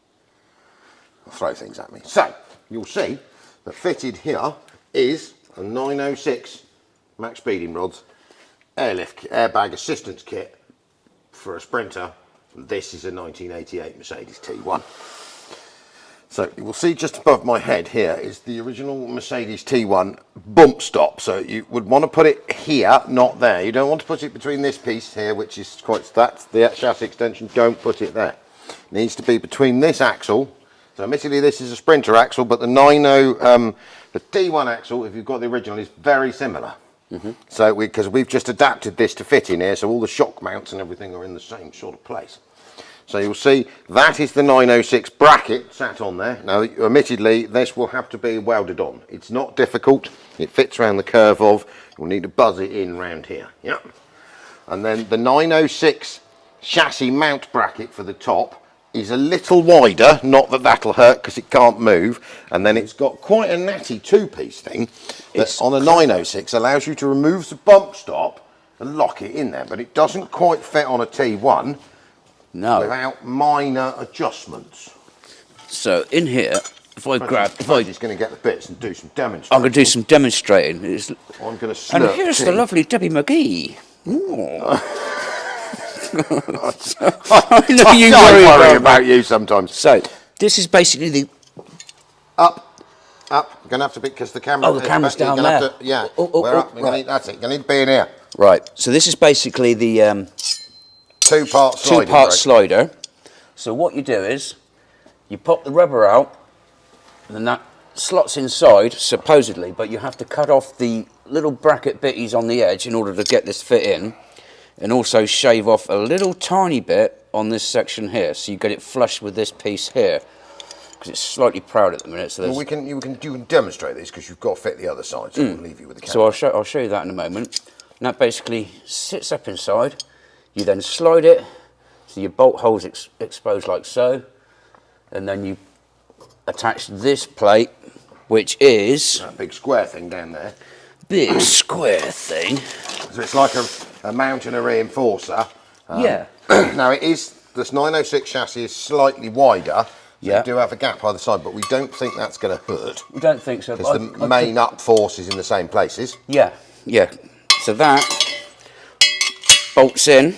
I'll throw things at me. So, you'll see that fitted here is a 906 Max Speeding Rods airbag assistance kit for a Sprinter. This is a 1988 Mercedes T1. So you will see just above my head here is the original Mercedes T1 bump stop. So you would want to put it here, not there. You don't want to put it between this piece here, which is that's the chassis extension. Don't put it there. It needs to be between this axle. So admittedly this is a Sprinter axle, but the the T1 axle, if you've got the original, is very similar. So because we've just adapted this to fit in here, so all the shock mounts and everything are in the same sort of place. So you'll see that is the 906 bracket sat on there. Now, admittedly, this will have to be welded on. It's not difficult. It fits around the curve of. You'll need to buzz it in round here. Yeah. And then the 906 chassis mount bracket for the top is a little wider. Not that that'll hurt because it can't move. And then it's got quite a natty two-piece thing that on a 906 allows you to remove the bump stop and lock it in there. But it doesn't quite fit on a T1. No. Without minor adjustments. So in here, if I grab, if I, He's going to get the bits and do some demonstrating. I'm going to do some demonstrating. I'm going to And slurp here's tea. the lovely Debbie McGee. I know you worry worry about you sometimes. So, this is basically the... Up. You're going to have to be, because the camera... Oh, the camera's down you're gonna there. have to, yeah. Oh, We're up. right. That's it. You're going to need to be in here. Right, so this is basically the Two-part sliding two-part brake. slider. So what you do is, you pop the rubber out, and then that slots inside, supposedly, but you have to cut off the little bracket bitties on the edge in order to get this fit in, and also shave off a little tiny bit on this section here, so you get it flush with this piece here, because it's slightly proud at the minute. So Well, you can demonstrate this, because you've got to fit the other side, so we'll leave you with the camera. So I'll show you that in a moment. And that basically sits up inside. You then slide it, so your bolt holes exposed like so, and then you attach this plate, which is That big square thing down there. big square thing. So it's like a mount and a reinforcer. Yeah. Now this 906 chassis is slightly wider. So Yeah. you do have a gap either side, but we don't think that's going to hurt. I don't think so. Because the main up force is in the same places. Yeah. So that bolts in.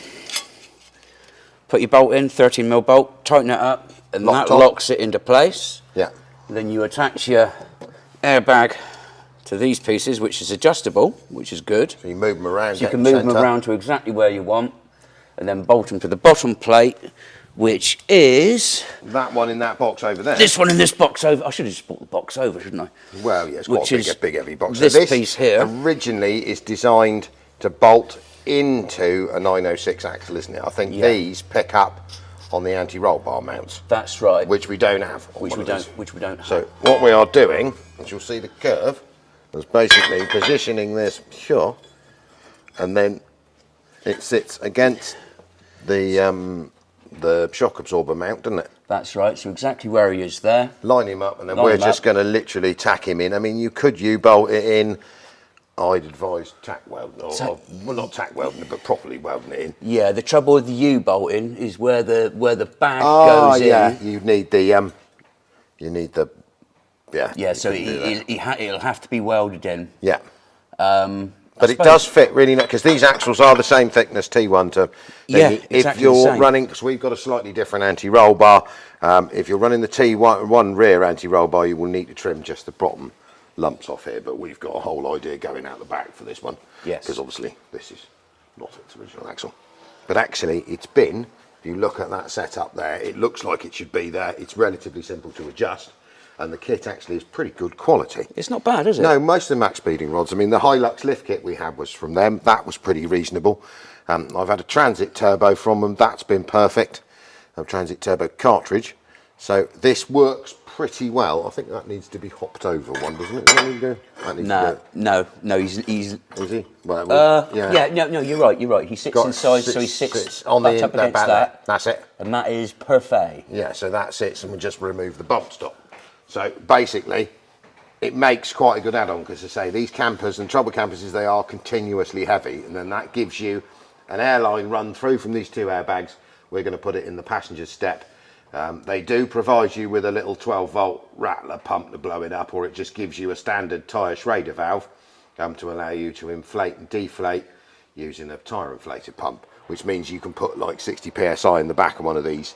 Put your bolt in, 13mm bolt, tighten it up, and Locked that on. locks it into place. Yeah. Then you attach your airbag to these pieces, which is adjustable, which is good. So you move them around. So you can move them around to exactly where you want, and then bolt them to the bottom plate, which is That one in that box over there. this one in this box over. I should have just brought the box over, shouldn't I? Well, yeah, it's quite Which a is big heavy box. this so this piece here. originally is designed to bolt into a 906 axle, isn't it? I think Yeah. these pick up on the anti-roll bar mounts, That's right. which we don't have. on Which one we of these. don't have. So what we are doing, as you'll see the curve, is basically positioning this here, and then it sits against the shock absorber mount, doesn't it? That's right. So exactly where he is there. Line him up, and then Line we're him just up. going to literally tack him in. I mean, you could U-bolt it in. I'd advise tack welding, or well, not tack welding, but properly welding it in. Yeah. The trouble with the U-bolting is where the bag Oh goes yeah, in. you need the yeah. Yeah. you So can do that. it'll have to be welded in. Yeah. I But it suppose- does fit really nice, because these axles are the same thickness T1 to Yeah, if exactly you're the same. running, because we've got a slightly different anti-roll bar. If you're running the T1 rear anti-roll bar, you will need to trim just the bottom lumps off here, but we've got a whole idea going out the back for this one. Yes. Because obviously this is not its original axle. But actually it's been, if you look at that setup there, it looks like it should be there. It's relatively simple to adjust, and the kit actually is pretty good quality. It's not bad, is it? No, most of the max speeding rods, I mean, the Hilux lift kit we had was from them. That was pretty reasonable. I've had a Transit Turbo from them. That's been perfect. A Transit Turbo cartridge. So this works pretty well. I think that needs to be hopped over one, doesn't it? Does that need to go? That needs to No. He's Is he? Well, no. You're right. He sits inside, so he sits on butt the up against back that, there. That's it. and that is perfect. Yeah, so that sits, and we just remove the bump stop. So basically, it makes quite a good add-on, because, as I say, these campers and trouble campers, they are continuously heavy, and then that gives you an airline run through from these two airbags. We're going to put it in the passenger step. They do provide you with a little 12-volt rattler pump to blow it up, or it just gives you a standard tyre Schrader valve to allow you to inflate and deflate using a tyre inflated pump, which means you can put like 60 psi in the back of one of these,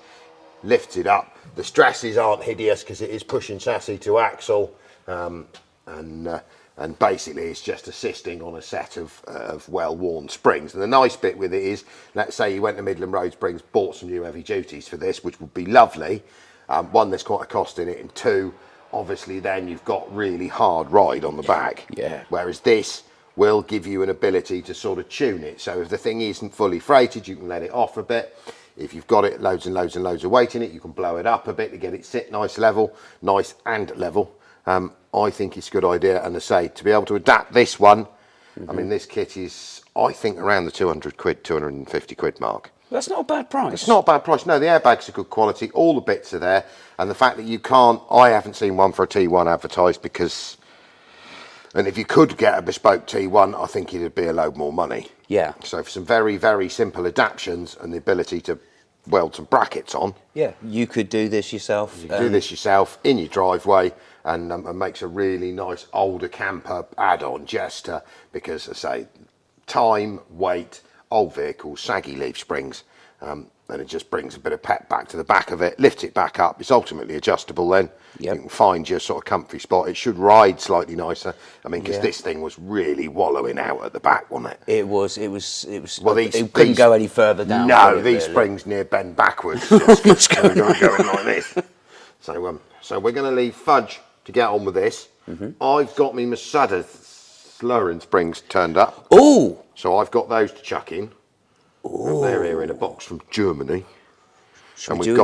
lifts it up. The stresses aren't hideous because it is pushing chassis to axle, and basically it's just assisting on a set of well-worn springs. And the nice bit with it is, let's say you went to Midland Road Springs, bought some new heavy duties for this, which would be lovely. One, there's quite a cost in it, and two, obviously then you've got really hard ride on the back. Yeah. Whereas this will give you an ability to sort of tune it. So if the thing isn't fully freighted, you can let it off a bit. If you've got it loads and loads and loads of weight in it, you can blow it up a bit to get it sit nice and level. I think it's a good idea, and as I say, to be able to adapt this one, I mean, this kit is, I think, around the 200 quid, 250 quid mark. That's not a bad price. It's not a bad price. No, the airbags are good quality, all the bits are there, and the fact that you can't, I haven't seen one for a T1 advertised, because, and if you could get a bespoke T1, I think it'd be a load more money. Yeah. So for some very, very simple adaptions and the ability to weld some brackets on. Yeah, you could do this yourself. You can do this yourself in your driveway, and makes a really nice older camper add-on gesture, because, as I say, time, weight, old vehicles, saggy leaf springs, and it just brings a bit of pep back to the back of it, lifts it back up. It's ultimately adjustable then. Yep. You can find your sort of comfy spot. It should ride slightly nicer. I mean, because this thing was really wallowing out at the back, wasn't it? It was. Well, it couldn't go any further down. No, these springs near bend backwards. Just going like this. So we're going to leave Fudge to get on with this. I've got me Masada slurring springs turned up. Oh! So I've got those to chuck in. They're here in a box from Germany. And we've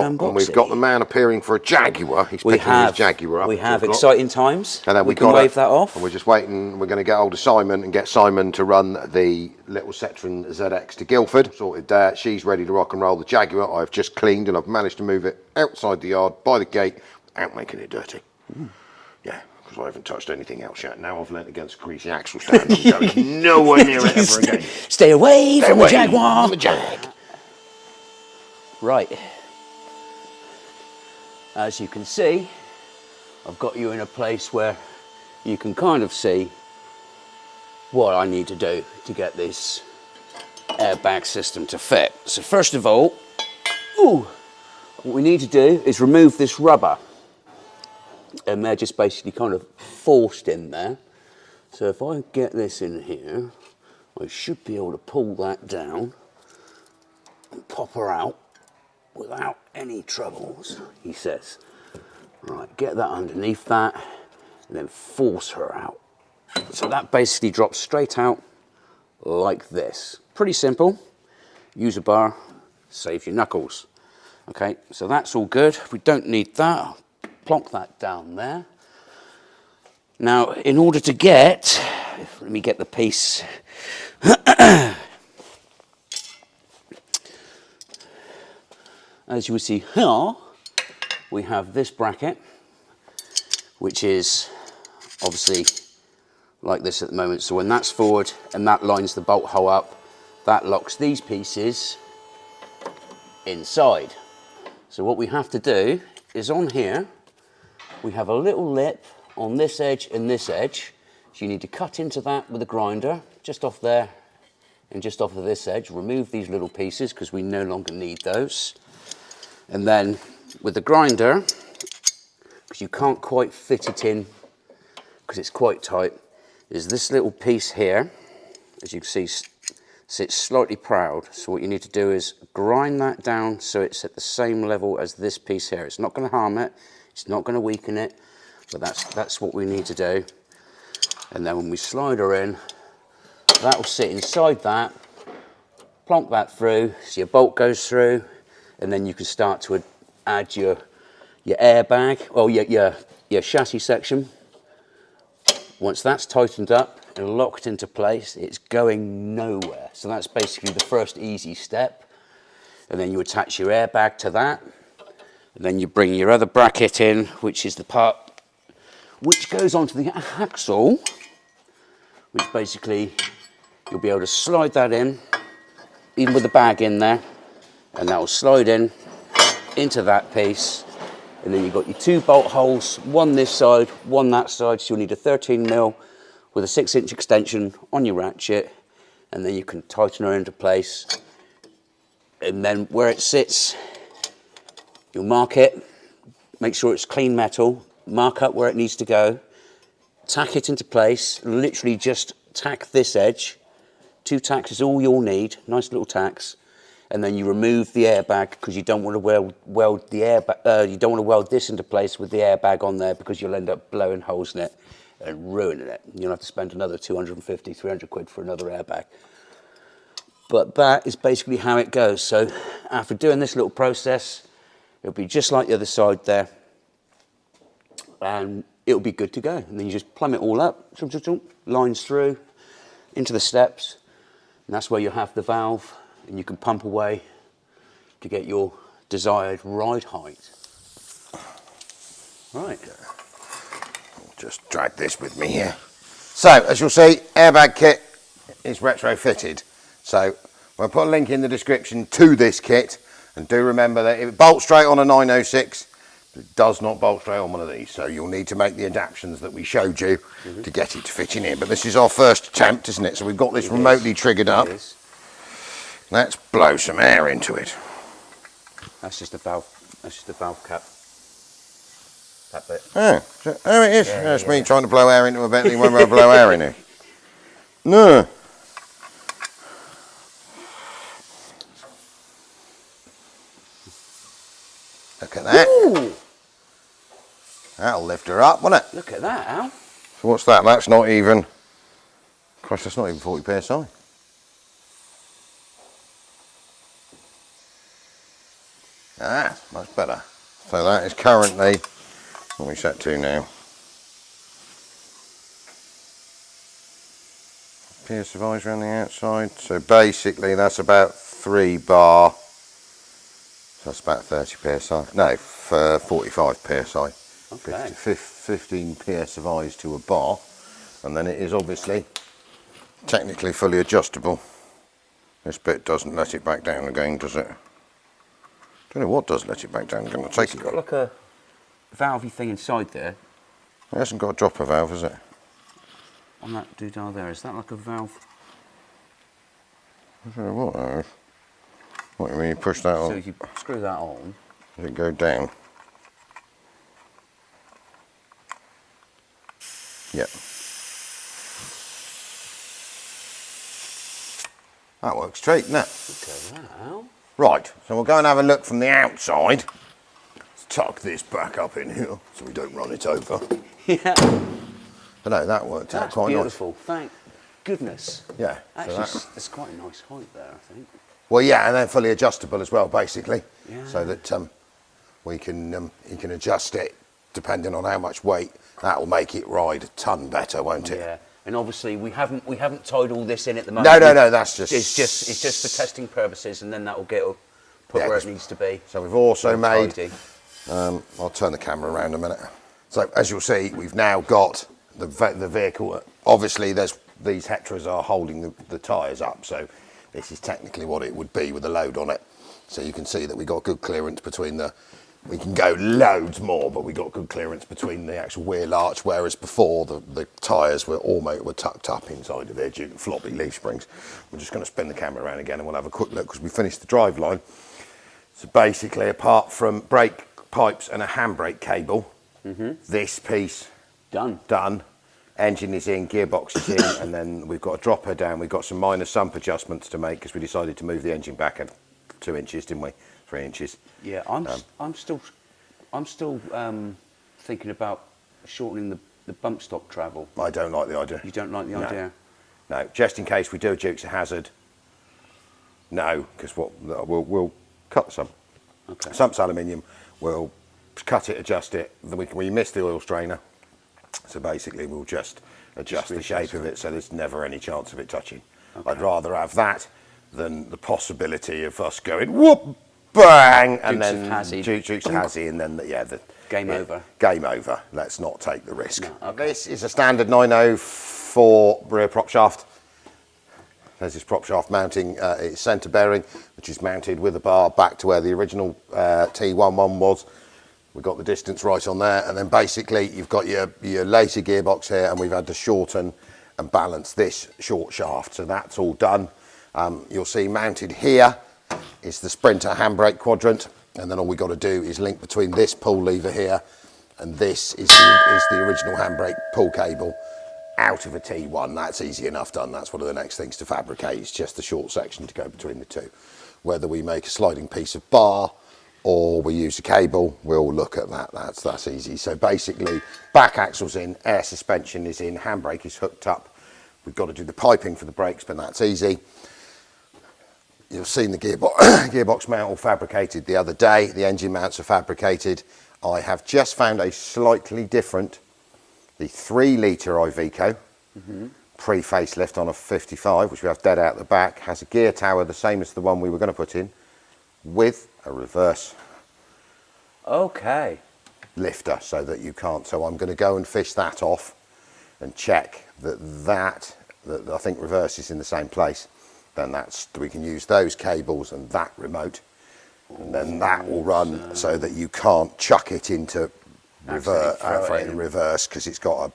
got the man appearing for a Jaguar. He's picking his Jaguar up. We have exciting times. And then we can wave that off. And we're just waiting. We're going to get hold of Simon and get Simon to run the little Citroen ZX to Guildford. Sorted there. She's ready to rock and roll the Jaguar. I've just cleaned and I've managed to move it outside the yard by the gate without making it dirty. Yeah, because I haven't touched anything else yet. Now I've leant against a greasy axle stand. I'm going nowhere near it ever again. Stay away from the Jaguar. From the Jag. Right. As you can see, I've got you in a place where you can kind of see what I need to do to get this airbag system to fit. So first of all, what we need to do is remove this rubber. And they're just basically kind of forced in there. So if I get this in here, I should be able to pull that down and pop her out without any troubles, he says. Right, get that underneath that and then force her out. So that basically drops straight out like this. Pretty simple. Use a bar, save your knuckles. Okay, so that's all good. We don't need that. I'll plonk that down there. Now, in order to get, let me get the piece. As you will see here, we have this bracket, which is obviously like this at the moment. So when that's forward and that lines the bolt hole up, that locks these pieces inside. So what we have to do is on here, we have a little lip on this edge and this edge. So you need to cut into that with a grinder, just off there and just off of this edge. Remove these little pieces because we no longer need those. And then with the grinder, because you can't quite fit it in because it's quite tight, is this little piece here, as you can see, sits slightly proud. So what you need to do is grind that down so it's at the same level as this piece here. It's not going to harm it, it's not going to weaken it, but that's what we need to do. And then when we slide her in, that will sit inside that, plonk that through, so your bolt goes through, and then you can start to add your airbag, or your chassis section. Once that's tightened up and locked into place, it's going nowhere. So that's basically the first easy step. And then you attach your airbag to that. And then you bring your other bracket in, which is the part which goes onto the axle, which basically you'll be able to slide that in, even with the bag in there, and that will slide in into that piece. And then you've got your two bolt holes, one this side, one that side, so you'll need a 13mm with a 6-inch extension on your ratchet, and then you can tighten her into place. And then where it sits, you'll mark it, make sure it's clean metal, mark up where it needs to go, tack it into place, literally just tack this edge. 2 tacks is all you'll need, nice little tacks. And then you remove the airbag because you don't want to weld the airbag. You don't want to weld this into place with the airbag on there because you'll end up blowing holes in it and ruining it. You'll have to spend another 250, 300 quid for another airbag. But that is basically how it goes. So after doing this little process, it'll be just like the other side there, and it'll be good to go. And then you just plumb it all up, lines through into the steps, and that's where you have the valve. And you can pump away to get your desired ride height. Right. I'll just drag this with me here. So, as you'll see, airbag kit is retrofitted. So, we'll put a link in the description to this kit. And do remember that it bolts straight on a 906, but it does not bolt straight on one of these. So you'll need to make the adaptations that we showed you to get it to fit in here. But this is our first attempt, isn't it? So we've got this remotely triggered up. Let's blow some air into it. That's just a valve. That's just a valve cap. That bit. Oh, it is. That's me trying to blow air into a Bentley when we blow air in it. No. Look at that. Ooh. That'll lift her up, won't it? Look at that, Al. So what's that? That's not even. Christ, that's not even 40 psi. Ah, much better. So that is currently, what are we set to now? Pierce of eyes around the outside. So basically that's about 3 bar. So that's about 30 psi. No, 45 psi. Okay. 15 psi to a bar. And then it is obviously technically fully adjustable. This bit doesn't let it back down again, does it? Don't know what does let it back down. I'm going to take it. It's got like a valvey thing inside there. It hasn't got a dropper valve, has it? On that doodah there, is that like a valve? I don't know what that is. What do you mean you push that on? So if you screw that on. Does it go down? Yep. That works straight, doesn't it? Look at that, Al. Right, so we'll go and have a look from the outside. Let's tuck this back up in here so we don't run it over. Yeah. But no, that worked out That's quite beautiful. Thank goodness. nice. Yeah. Actually, So it's quite a nice height there, I think. well, yeah, and then fully adjustable as well, basically, Yeah. so that you can adjust it depending on how much weight. That will make it ride a ton better, won't it? Yeah. And obviously we haven't tied all this in at the moment. No, that's just it's just for testing purposes, and then that will get put Yeah, where it needs to be. So we've also made. Tidy. I'll turn the camera around a minute. So as you'll see, we've now got the vehicle. Obviously, these Hetras are holding the tyres up, so this is technically what it would be with a load on it. So you can see that we got good clearance between the. We can go loads more, but we got good clearance between the actual wheel arch, whereas before the tyres were tucked up inside of there due to floppy leaf springs. We're just going to spin the camera around again and we'll have a quick look because we finished the drive line. So basically, apart from brake pipes and a handbrake cable, this piece done. Engine is in, gearbox is in, and then we've got a dropper down. We've got some minor sump adjustments to make because we decided to move the engine back at 2 inches, didn't we? 3 inches. Yeah, I'm still thinking about shortening the bump stop travel. I don't like the idea. You don't like the idea? No, just in case we do a Dukes of Hazzard. No, because we'll cut some. Okay. Sump's aluminium. We'll cut it, adjust it. Then we miss the oil strainer, so basically we'll just adjust the shape of it so there's never any chance of it touching. Okay. I'd rather have that than the possibility of us going whoop, bang, and then Dukes of Hazzard, and then the game over. Game over. Let's not take the risk. No, okay. This is a standard 904 rear prop shaft. There's this prop shaft mounting its centre bearing, which is mounted with a bar back to where the original T11 was. We've got the distance right on there, and then basically you've got your later gearbox here, and we've had to shorten and balance this short shaft. So that's all done. You'll see mounted here is the Sprinter handbrake quadrant, and then all we've got to do is link between this pull lever here and this is the original handbrake pull cable out of a T1. That's easy enough done. That's one of the next things to fabricate. It's just the short section to go between the two. Whether we make a sliding piece of bar or we use a cable, we'll look at that. That's easy. So basically, back axle's in, air suspension is in, handbrake is hooked up. We've got to do the piping for the brakes, but that's easy. You've seen the gearbox mount all fabricated the other day. The engine mounts are fabricated. I have just found a slightly different, the 3 litre Iveco, pre-facelift on a 55, which we have dead out the back, has a gear tower the same as the one we were going to put in, with a reverse lifter so that you can't. So I'm going to go and fish that off and check that I think reverse is in the same place. Then we can use those cables and that remote and then that will run so that you can't chuck it into reverse because it's got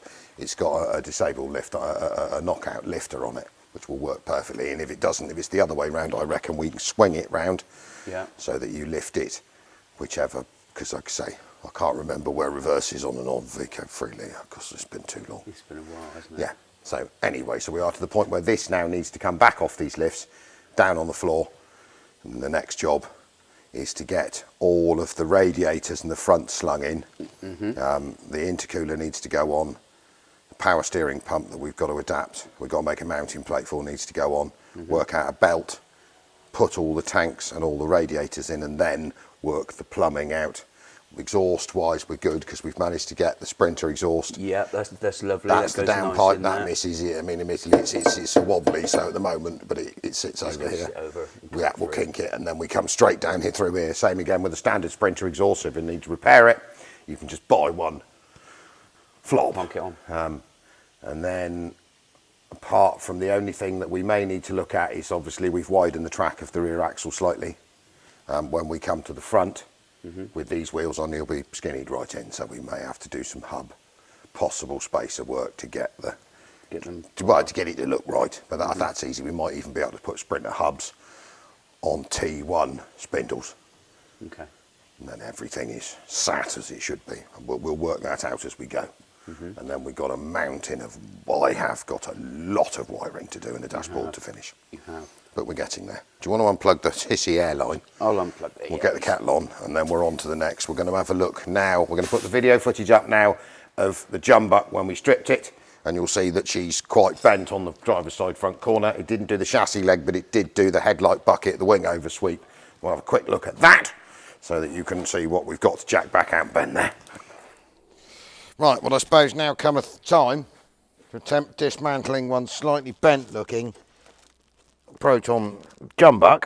a disable lift, a knockout lifter on it, which will work perfectly. And if it doesn't, if it's the other way round, I reckon we can swing it round, so that you lift it, whichever. Because like I say, I can't remember where reverse is on and on Vico freely because it's been too long. It's been a while, hasn't it? Yeah. So anyway, so we are to the point where this now needs to come back off these lifts, down on the floor, and the next job is to get all of the radiators and the front slung in. The intercooler needs to go on. The power steering pump that we've got to adapt, we've got to make a mounting plate for, needs to go on. Work out a belt, put all the tanks and all the radiators in, and then work the plumbing out. Exhaust wise we're good because we've managed to get the Sprinter exhaust. Yeah, that's lovely. That's that the downpipe, that misses it. I mean, admittedly it's a wobbly, so at the moment, but it sits over here. Yeah, we'll kink it, and then we come straight down here through here. Same again with the standard Sprinter exhaust. So if you need to repair it, you can just buy one flop. Plonk it on. And then, apart from the only thing that we may need to look at is obviously we've widened the track of the rear axle slightly. When we come to the front, with these wheels on, he'll be skinnied right in, so we may have to do some possible spacer work to get it to look right. But that's easy. We might even be able to put Sprinter hubs on T1 spindles. Okay. And then everything is sat as it should be. And we'll work that out as we go. And then we've got a mountain of. I have got a lot of wiring to do in the dashboard to finish. You have. But we're getting there. Do you want to unplug the hissy air line? I'll unplug it. We'll get the kettle on, and then we're on to the next. We're going to have a look now. We're going to put the video footage up now of the Jumbuck when we stripped it, and you'll see that she's quite bent on the driver's side front corner. It didn't do the chassis leg, but it did do the headlight bucket, the wing over sweep. We'll have a quick look at that so that you can see what we've got to jack back out and bend there. Right, well I suppose now cometh time to attempt dismantling one slightly bent looking Proton Jumbuck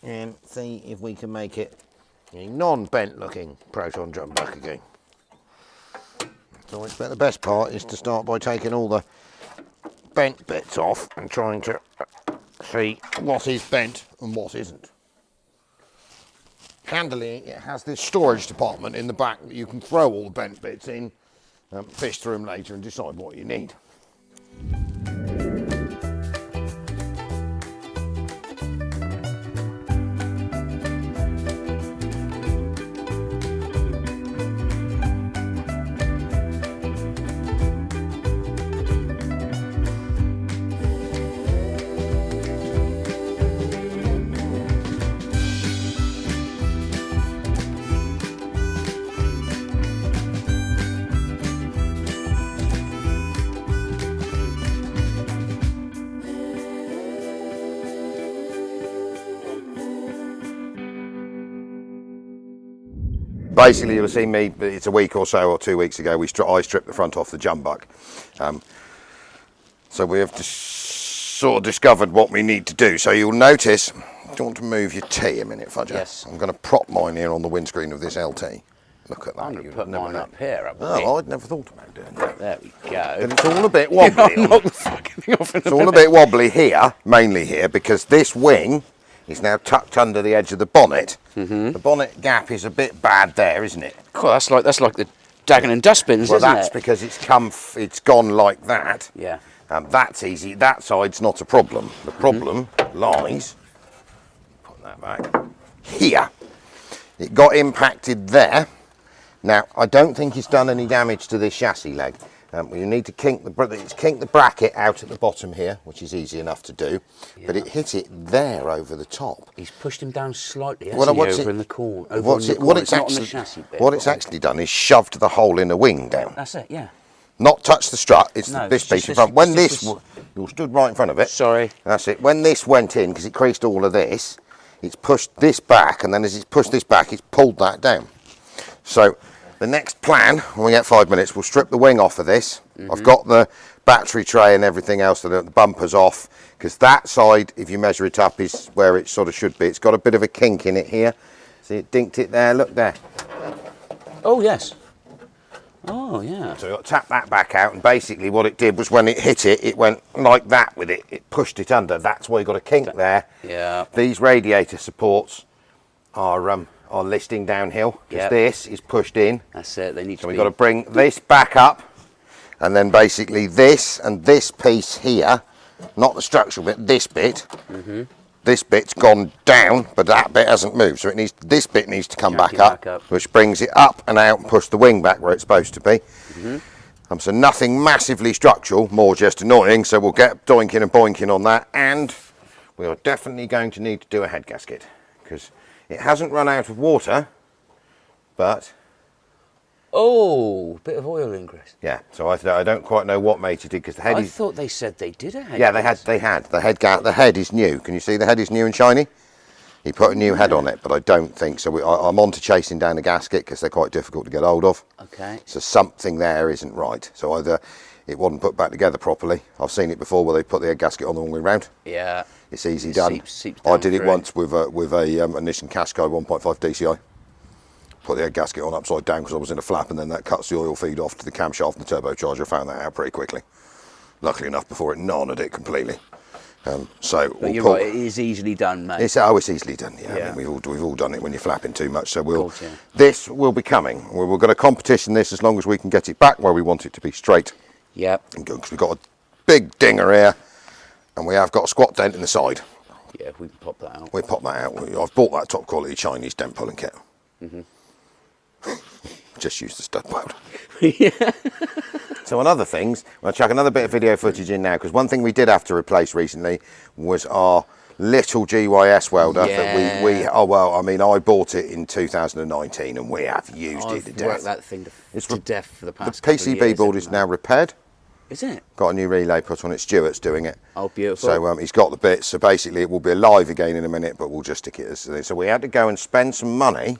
and see if we can make it a non-bent looking Proton Jumbuck again. So I expect the best part is to start by taking all the bent bits off and trying to see what is bent and what isn't. Handily, it has this storage department in the back that you can throw all the bent bits in, fish through them later and decide what you need. Basically, you'll have seen me, it's a week or so or 2 weeks ago, I stripped the front off the Jumbuck. So we have sort of discovered what we need to do. So you'll notice, do you want to move your T a minute, Fudger? Yes. I'm going to prop mine here on the windscreen of this LT. Look at that. I'm going to put mine up here. Oh, I'd never thought about doing that. There we go. And it's all a bit wobbly. It's all a bit wobbly here, mainly here, because this wing is now tucked under the edge of the bonnet. The bonnet gap is a bit bad there, isn't it? Cool, that's like the Dagon and dustbins, well, isn't it? Well, that's because it's gone like that. Yeah. That's easy. That side's not a problem. The problem lies, put that back, here. It got impacted there. Now, I don't think it's done any damage to this chassis leg. You need to kink the bracket out at the bottom here, which is easy enough to do, but it hit it there over the top. He's pushed him down slightly, Well, over in the corner. What it's actually done is shoved the hole in the wing down. That's it, yeah. Not touch the strut, it's this piece in front. When you stood right in front of it. Sorry. That's it. When this went in, because it creased all of this, it's pushed this back, and then as it's pushed this back, it's pulled that down. So the next plan, when we get 5 minutes, we'll strip the wing off of this. I've got the battery tray and everything else, so the bumper's off, because that side, if you measure it up, is where it sort of should be. It's got a bit of a kink in it here. See, it dinked it there, look there. Oh, yes. Oh, yeah. So you've got to tap that back out, and basically what it did was when it hit it, it went like that with it. It pushed it under. That's why you've got a kink there. Yeah. These radiator supports our listing downhill, because Yep. this is pushed in. That's it. They need So to we've be. got to bring this back up, and then basically this and this piece here, not the structural bit, this bit. This bit's gone down, but that bit hasn't moved. So it needs, this bit needs to come Shank back it up, back up. which brings it up and out and push the wing back where it's supposed to be. So nothing massively structural, more just annoying. So we'll get doinking and boinking on that, and we are definitely going to need to do a head gasket, because it hasn't run out of water, but Oh, bit of oil ingress. yeah. So I don't quite know what Matey did, because the head I is. thought they said they did a head. Yeah, they had the head the head is new. Can you see the head is new and shiny? He put a new head on it, but I don't think so. I'm on to chasing down the gasket, because they're quite difficult to get hold of. Okay. So something there isn't right. So either it wasn't put back together properly. I've seen it before where they put the head gasket on the wrong way round. Yeah. It's easy It done. seeps I down did it through. once with a Nissan Qashqai 1.5 DCI. Put the head gasket on upside down because I was in a flap, and then that cuts the oil feed off to the camshaft and the turbocharger. I found that out pretty quickly. Luckily enough, before it noned it completely. So But we'll you're pull. right. It is easily done, mate. It's easily done. Yeah, Yeah. I mean, we've all done it when you're flapping too much. So we'll. course, yeah. This will be coming. We're going to competition this as long as we can get it back where we want it to be straight. Yep. And good, because we've got a big dinger here, and we have got a squat dent in the side. Yeah, we can pop that out. We pop that out. I've bought that top quality Chinese dent pulling kit. Just use the stud weld. So on other things, I'll chuck another bit of video footage in now, because one thing we did have to replace recently was our little GYS welder that we I mean, I bought it in 2019 and we have used it to I've worked death. that thing It's to death for the The past couple of PCB years, board haven't is I? now repaired. Is it? Got a new relay put on it. Stuart's doing it. Oh, beautiful. So he's got the bits. So basically it will be alive again in a minute, but we'll just stick it as. So we had to go and spend some money.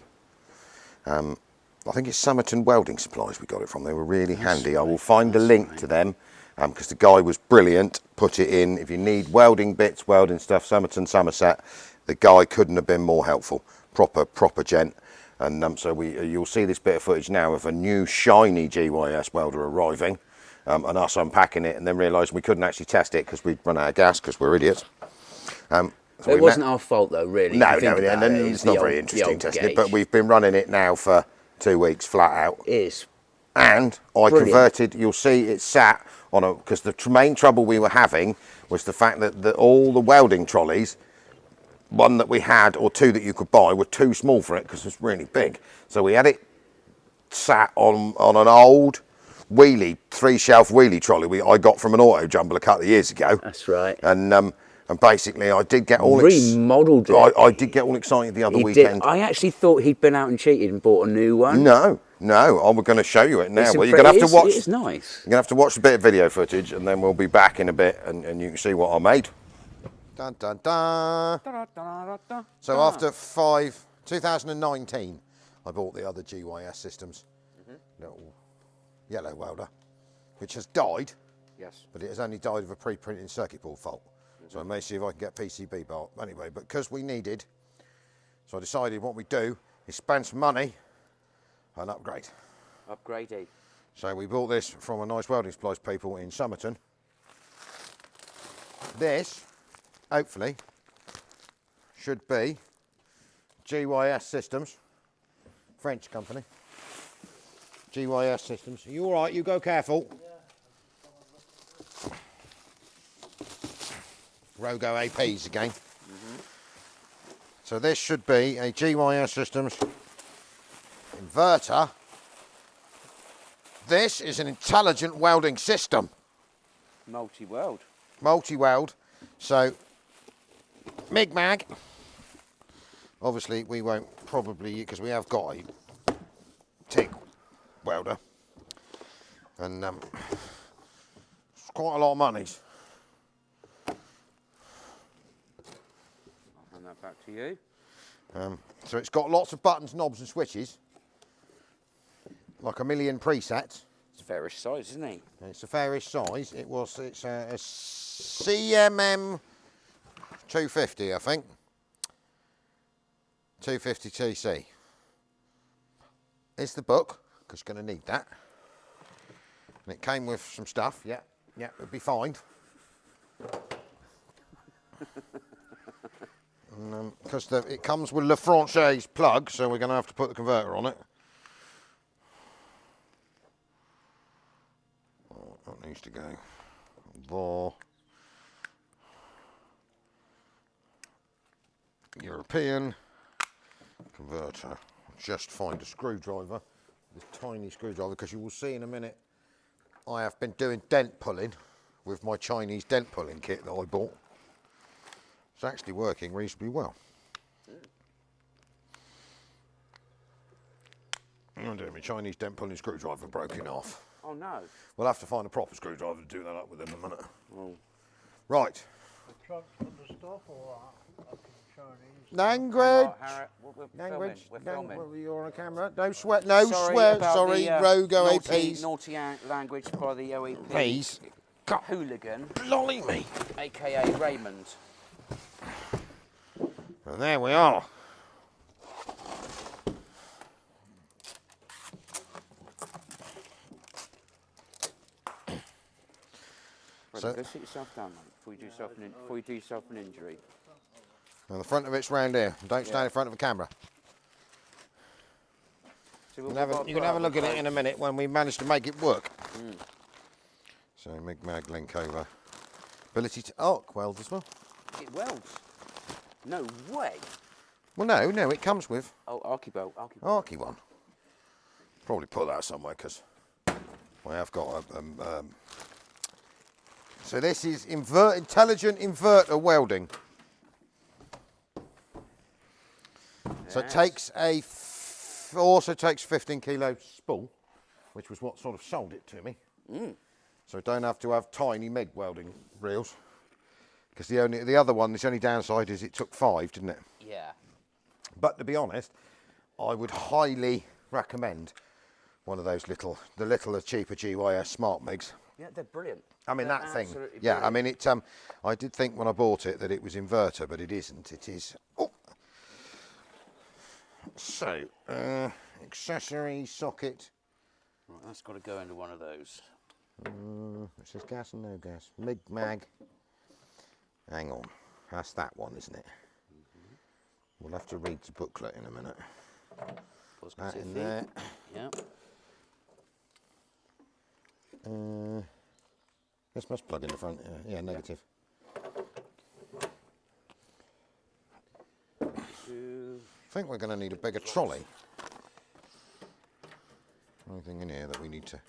I think it's Somerton Welding Supplies we got it from. They were really handy. I will find the link to them, because the guy was brilliant. Put it in. If you need welding bits, welding stuff, Somerton, Somerset, the guy couldn't have been more helpful. Proper gent. And so you'll see this bit of footage now of a new shiny GYS welder arriving, and us unpacking it, and then realising we couldn't actually test it because we'd run out of gas, because we're idiots. So It wasn't our fault, though, really. No, if you think about it. it's not the very old- interesting the testing old it, but gauge. we've been running it now for 2 weeks flat out. It is. And I Brilliant. converted, you'll see it sat on a, because the main trouble we were having was the fact that all the welding trolleys, one that we had or two that you could buy, were too small for it because it's really big. So we had it sat on an old wheelie, 3-shelf wheelie trolley I got from an auto jumble a couple of years ago. That's right. And basically I did get all Remodelled it. I did get all excited the other He weekend. did. I actually thought he'd been out and cheated and bought a new one. No, I'm going to show you it now. It's Well, you're going to have to watch. It's nice. You're going to have to watch a bit of video footage, and then we'll be back in a bit, and you can see what I made. Dun, dun, dun. So after 2019, I bought the other GYS systems, little yellow welder, which has died. Yes. But it has only died of a pre-printed circuit board fault. So I may see if I can get PCB bar. Anyway, but because we needed, so I decided what we do is spend some money and upgrade. Upgraded. So we bought this from a nice welding supplies people in Somerton. This, hopefully, should be GYS Systems, French company. GYS Systems. Are you all right? You go careful. Rogo APs again. So this should be a GYS Systems inverter. This is an intelligent welding system. Multi-weld. Multi-weld. So, MIG-MAG. Obviously, we won't probably, because we have got a TIG welder. And it's quite a lot of money. I'll hand that back to you. So it's got lots of buttons, knobs and switches. Like a million presets. It's various size, isn't it? It's a fairish size. It's a CMM 250, I think. 250 TC. It's the book, because you're going to need that. And it came with some stuff. Yeah, it'll be fine. Because it comes with Lafranche's plug, so we're going to have to put the converter on it. Oh, that needs to go there. European converter. Just find a screwdriver, this tiny screwdriver, because you will see in a minute I have been doing dent pulling with my Chinese dent pulling kit that I bought. It's actually working reasonably well. I'm doing my Chinese dent pulling screwdriver broken off. Oh no. We'll have to find a proper screwdriver to do that up with in a minute. Oh. Right. The truck's full of stuff or fucking Chinese? Language. We're Language. filming. We're filming. Well, you're on camera. No sweat. No Sorry sweat. about Sorry, the, rogue naughty, OAPs. naughty language by the OAP. Please. God, Hooligan, blimey. aka Raymond. And there we are. Right, go sit yourself down, mate, before you do yourself an injury. And the front of it's round here. Don't stand in front of a camera. So You can have a look at it in a minute when we manage to make it work. So Mig-Mag link over. Ability to arc weld as well. It welds. No way. Well, no, it comes with Oh, Archie bolt. archy one. Probably put that somewhere because I have got a. So this is intelligent inverter welding. Yes. So it takes also takes 15 kilo spool, which was what sort of sold it to me. So I don't have to have tiny MIG welding reels. Because the other one, the only downside is it took 5, didn't it? Yeah. But to be honest, I would highly recommend one of those the cheaper GYS Smart MIGs. Yeah, they're brilliant. I mean, They're that thing. absolutely Yeah, I brilliant. mean, I did think when I bought it that it was inverter, but it isn't. It is. Oh. So, accessory socket. Right, that's got to go into one of those. It says gas and no gas. Mig-Mag. Hang on. That's that one, isn't it? We'll have to read the booklet in a minute. That in there. Yeah. This must plug in the front. Yeah, negative. I think we're going to need a bigger trolley. Anything in here that we need to.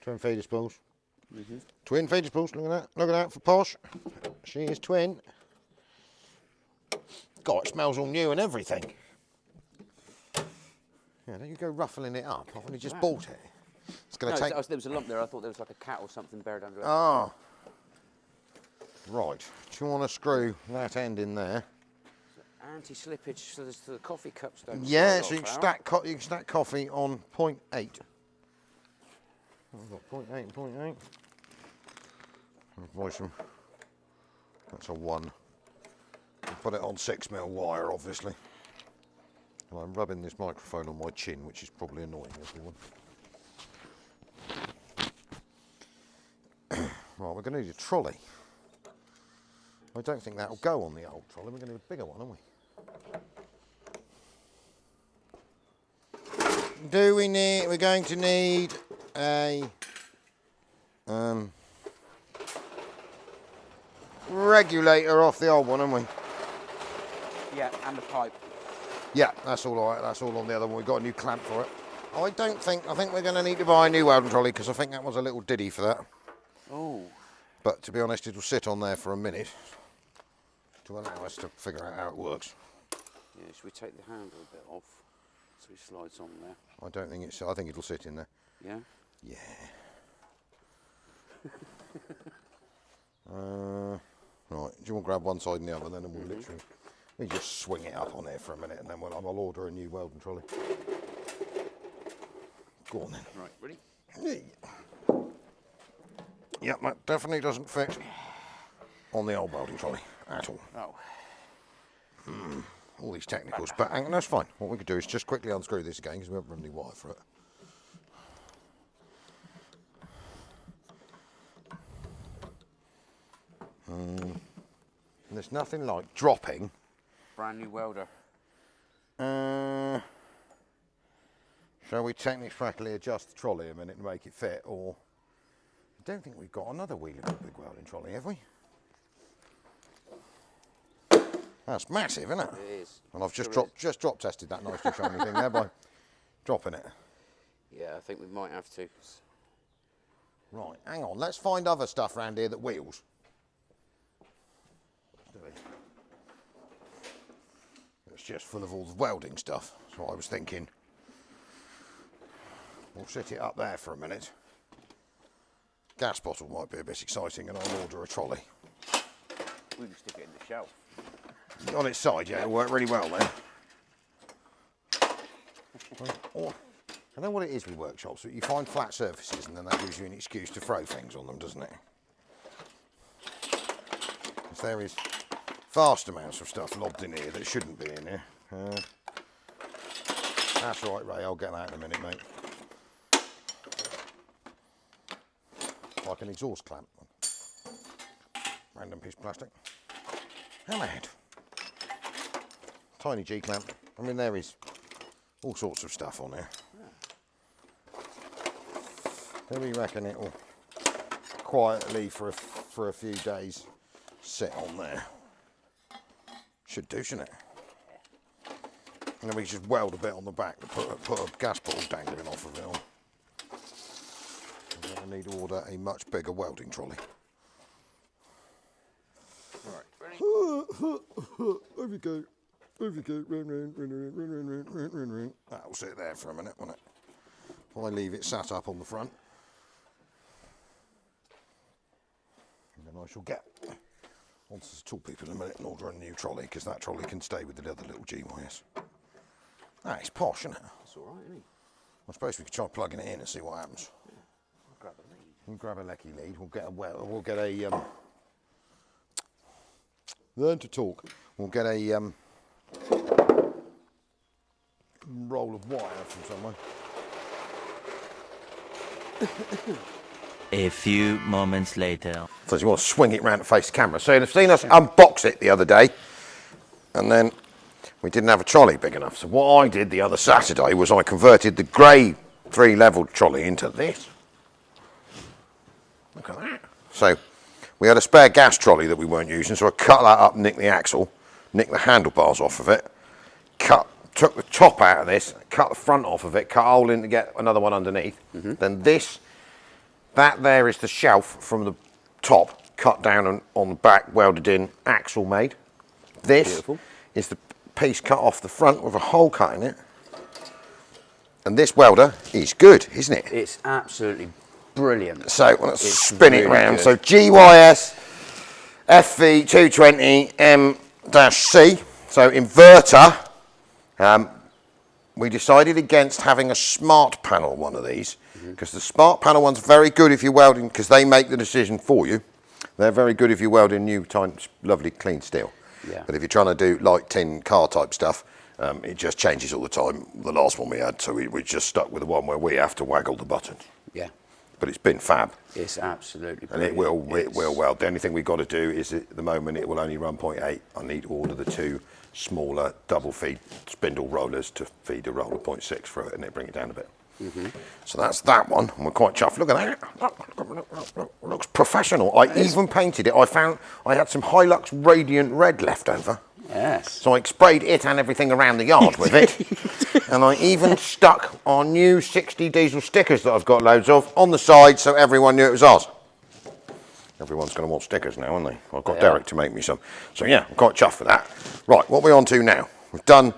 Twin feeder spools. Twin feeder spools. Look at that. Look at that for Posh. She is twin. God, it smells all new and everything. Yeah, don't you go ruffling it up. I've only just bought it. It's going to take. There was a lump there. I thought there was like a cat or something buried under it. Oh. Right. Do you want to screw that end in there? Anti-slippage so the coffee cups don't. Yeah, slide so you off can out. stack coffee on 0.8. I've got 0.8 and 0.8. Buy some. That's a 1. I'll put it on 6mm wire, obviously. And I'm rubbing this microphone on my chin, which is probably annoying everyone. Right, we're going to need a trolley. I don't think that'll go on the old trolley. We're going to need a bigger one, aren't we? We're going to need a regulator off the old one, aren't we? Yeah, and the pipe. Yeah, that's all right. That's all on the other one. We've got a new clamp for it. I think we're going to need to buy a new welding trolley because I think that was a little ditty for that. Oh. But to be honest, it'll sit on there for a minute to allow us to figure out how it works. Yeah, should we take the handle a bit off so it slides on there? I don't think it's. I think it'll sit in there. Yeah. Yeah. Right. Do you want to grab one side and the other, then, and we'll literally. We just swing it up on there for a minute, and then I'll order a new welding trolley. Go on then. Right, ready? Yep, that definitely doesn't fit on the old welding trolley at all. Oh. All these technicals, but that's fine. What we could do is just quickly unscrew this again because we haven't run any wire for it. And there's nothing like dropping. Brand new welder. Shall we technically adjust the trolley a minute and make it fit, or I don't think we've got another wheelie big welding trolley, have we? That's massive, isn't it? It is. And I've just drop tested that nicely shiny thing there by dropping it. Yeah, I think we might have to. Right, hang on, let's find other stuff around here that wheels. Let's do it. It's just full of all the welding stuff, that's what I was thinking. We'll sit it up there for a minute. Gas bottle might be a bit exciting, and I'll order a trolley. We can stick it in the shelf. On its side, yeah, it'll work really well then. Or, I know what it is with workshops, but you find flat surfaces and then that gives you an excuse to throw things on them, doesn't it? Because there is vast amounts of stuff lobbed in here that shouldn't be in here. That's right, Ray, I'll get that in a minute, mate. Like an exhaust clamp. Random piece of plastic. Hammerhead. Tiny G-clamp. I mean, there is all sorts of stuff on there. Do we reckon it will quietly for a few days sit on there? Should do, shouldn't it? And then we just weld a bit on the back and put a gas bottle dangling off of it on. I'm going to need to order a much bigger welding trolley. Right, ready? Over you go. Over you go. Run. That'll sit there for a minute, won't it? If I leave it sat up on the front. And then I shall get onto the tool people in a minute and order a new trolley, because that trolley can stay with the other little GYS. Ah, it's posh, isn't it? That's all right, isn't it? I suppose we could try plugging it in and see what happens. Yeah. I'll grab a lead. We'll grab a lecky lead. We'll get a learn to talk. We'll get a roll of wire from somewhere. A few moments later. So you want to swing it round to face the camera. So you've seen us unbox it the other day, and then we didn't have a trolley big enough. So what I did the other Saturday was I converted the grey 3-level trolley into this. Look at that. So we had a spare gas trolley that we weren't using, so I cut that up, nicked the axle, nicked the handlebars off of it, took the top out of this, cut the front off of it, cut a hole in to get another one underneath. Then that there is the shelf from the top, cut down on the back, welded in, axle made. This Beautiful. is the piece cut off the front with a hole cut in it. And this welder is good, isn't it? It's absolutely brilliant. So let's spin it really round. good. So GYS FV220 M-C. So inverter. We decided against having a smart panel one of these, because the smart panel one's very good if you're welding, because they make the decision for you. They're very good if you're welding new, lovely clean steel. Yeah. But if you're trying to do light tin car type stuff, it just changes all the time. The last one we had, so we just stuck with the one where we have to waggle the buttons. Yeah. But it's been fab. It's absolutely And it brilliant. will weld. The only thing we've got to do is at the moment it will only run 0.8. I need to order the 2 smaller double feed spindle rollers to feed a roller 0.6 through it, and it bring it down a bit. So that's that one, and we're quite chuffed. Look at that. Look, looks professional. I even painted it. I found I had some Hilux Radiant Red left over. Yes. So I sprayed it and everything around the yard with it. And I even stuck our new 60 diesel stickers that I've got loads of on the side so everyone knew it was ours. Everyone's going to want stickers now, aren't they? I've got Derek to make me some. So yeah, I'm quite chuffed with that. Right, what are we on to now? We've done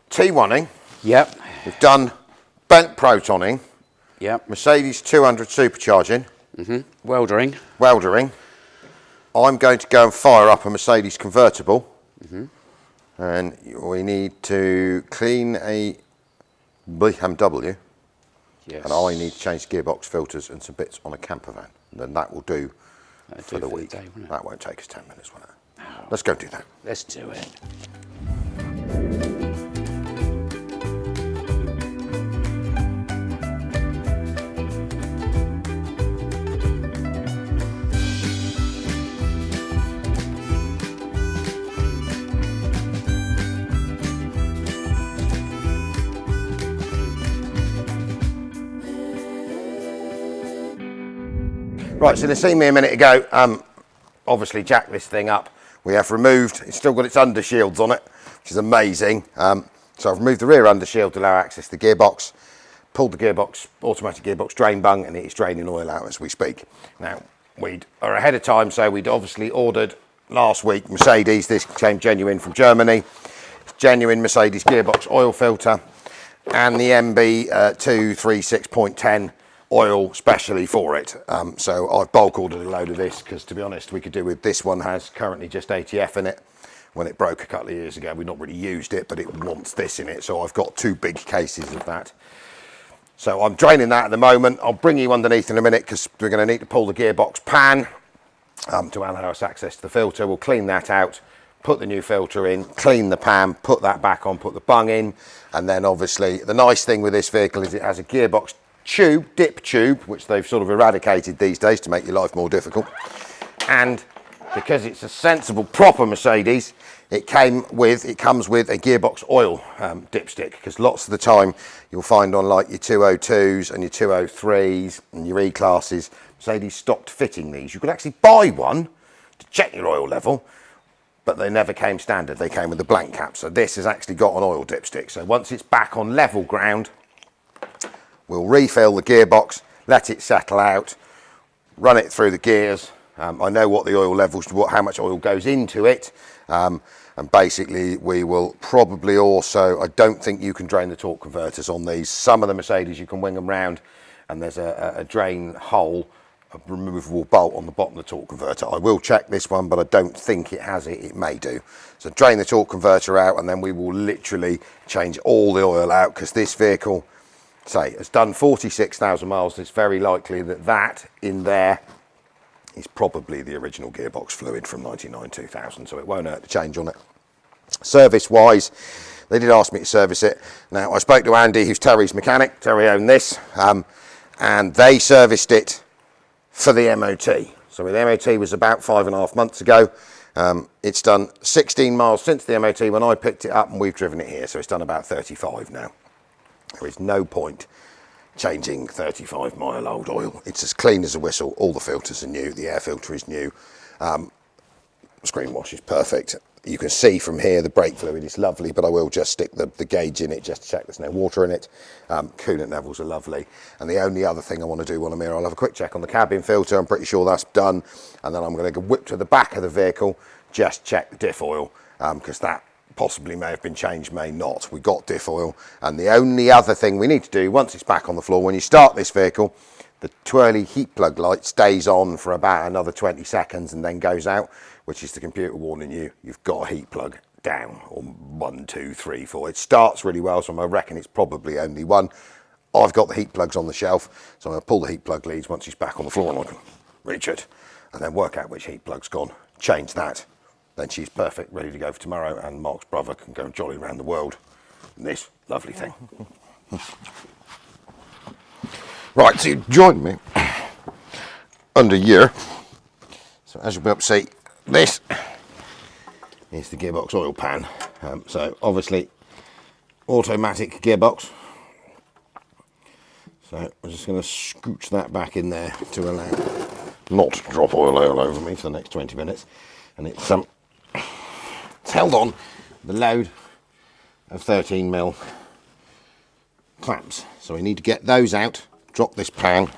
T1ing. Yep. We've done bent protoning. Yep. Mercedes 200 supercharging. Weldering. Weldering. I'm going to go and fire up a Mercedes convertible. And we need to clean a BMW. Yes. And I need to change gearbox filters and some bits on a campervan. And then that will do for the week. day, won't it? That won't take us 10 minutes, will it? Let's go do that. Let's do it. Right, so you've seen me a minute ago, obviously jack this thing up. We have removed, it's still got its under shields on it, which is amazing. So I've removed the rear under shield to allow access to the gearbox, pulled the gearbox, automatic gearbox drain bung, and it's draining oil out as we speak. Now, we are ahead of time, so we'd obviously ordered last week Mercedes. This came genuine from Germany. It's genuine Mercedes gearbox oil filter and the MB 236.10 oil specially for it. So I've bulk ordered a load of this because, to be honest, we could do with this one has currently just ATF in it. When it broke a couple of years ago, we've not really used it, but it wants this in it. So I've got 2 big cases of that. So I'm draining that at the moment. I'll bring you underneath in a minute because we're going to need to pull the gearbox pan to allow us access to the filter. We'll clean that out, put the new filter in, clean the pan, put that back on, put the bung in. And then obviously the nice thing with this vehicle is it has a gearbox tube, dip tube, which they've sort of eradicated these days to make your life more difficult. And because it's a sensible, proper Mercedes, it comes with a gearbox oil dipstick, because lots of the time you'll find on like your 202s and your 203s and your E-classes, Mercedes stopped fitting these. You could actually buy one to check your oil level, but they never came standard. They came with a blank cap. So this has actually got an oil dipstick. So once it's back on level ground, we'll refill the gearbox, let it settle out, run it through the gears. I know what the oil levels, how much oil goes into it, and basically we will probably also, I don't think you can drain the torque converters on these. Some of the Mercedes you can wing them round, and there's a drain hole, a removable bolt on the bottom of the torque converter. I will check this one, but I don't think it has it. It may do. So drain the torque converter out, and then we will literally change all the oil out, because this vehicle, say, has done 46,000 miles. It's very likely that that in there is probably the original gearbox fluid from 99-2000, so it won't hurt to change on it. Service wise, they did ask me to service it. Now I spoke to Andy, who's Terry's mechanic. Terry owned this, and they serviced it for the MOT. So the MOT was about 5.5 months ago. It's done 16 miles since the MOT when I picked it up, and we've driven it here, so it's done about 35 now. There is no point changing 35-mile-old oil. It's as clean as a whistle. All the filters are new. The air filter is new. Screen wash is perfect. You can see from here the brake fluid is lovely, but I will just stick the gauge in it just to check there's no water in it. Coolant levels are lovely. And the only other thing I want to do while I'm here, I'll have a quick check on the cabin filter. I'm pretty sure that's done. And then I'm going to whip to the back of the vehicle, just check the diff oil, because that possibly may have been changed, may not. We got diff oil, and the only other thing we need to do once it's back on the floor, when you start this vehicle, the twirly heat plug light stays on for about another 20 seconds and then goes out, which is the computer warning you you've got a heat plug down, or 1, 2, 3, 4. It starts really well, so I reckon it's probably only one. I've got the heat plugs on the shelf, so I'm going to pull the heat plug leads once it's back on the floor, and I can reach it and then work out which heat plug's gone, change that. Then she's perfect, ready to go for tomorrow, and Mark's brother can go jolly around the world in this lovely thing. Right, so you join me under here. So as you'll be able to see, this is the gearbox oil pan. So obviously automatic gearbox. So I'm just going to scooch that back in there to allow not to drop oil all over me for the next 20 minutes. And it's held on the load of 13mm clamps. So we need to get those out, drop this pan.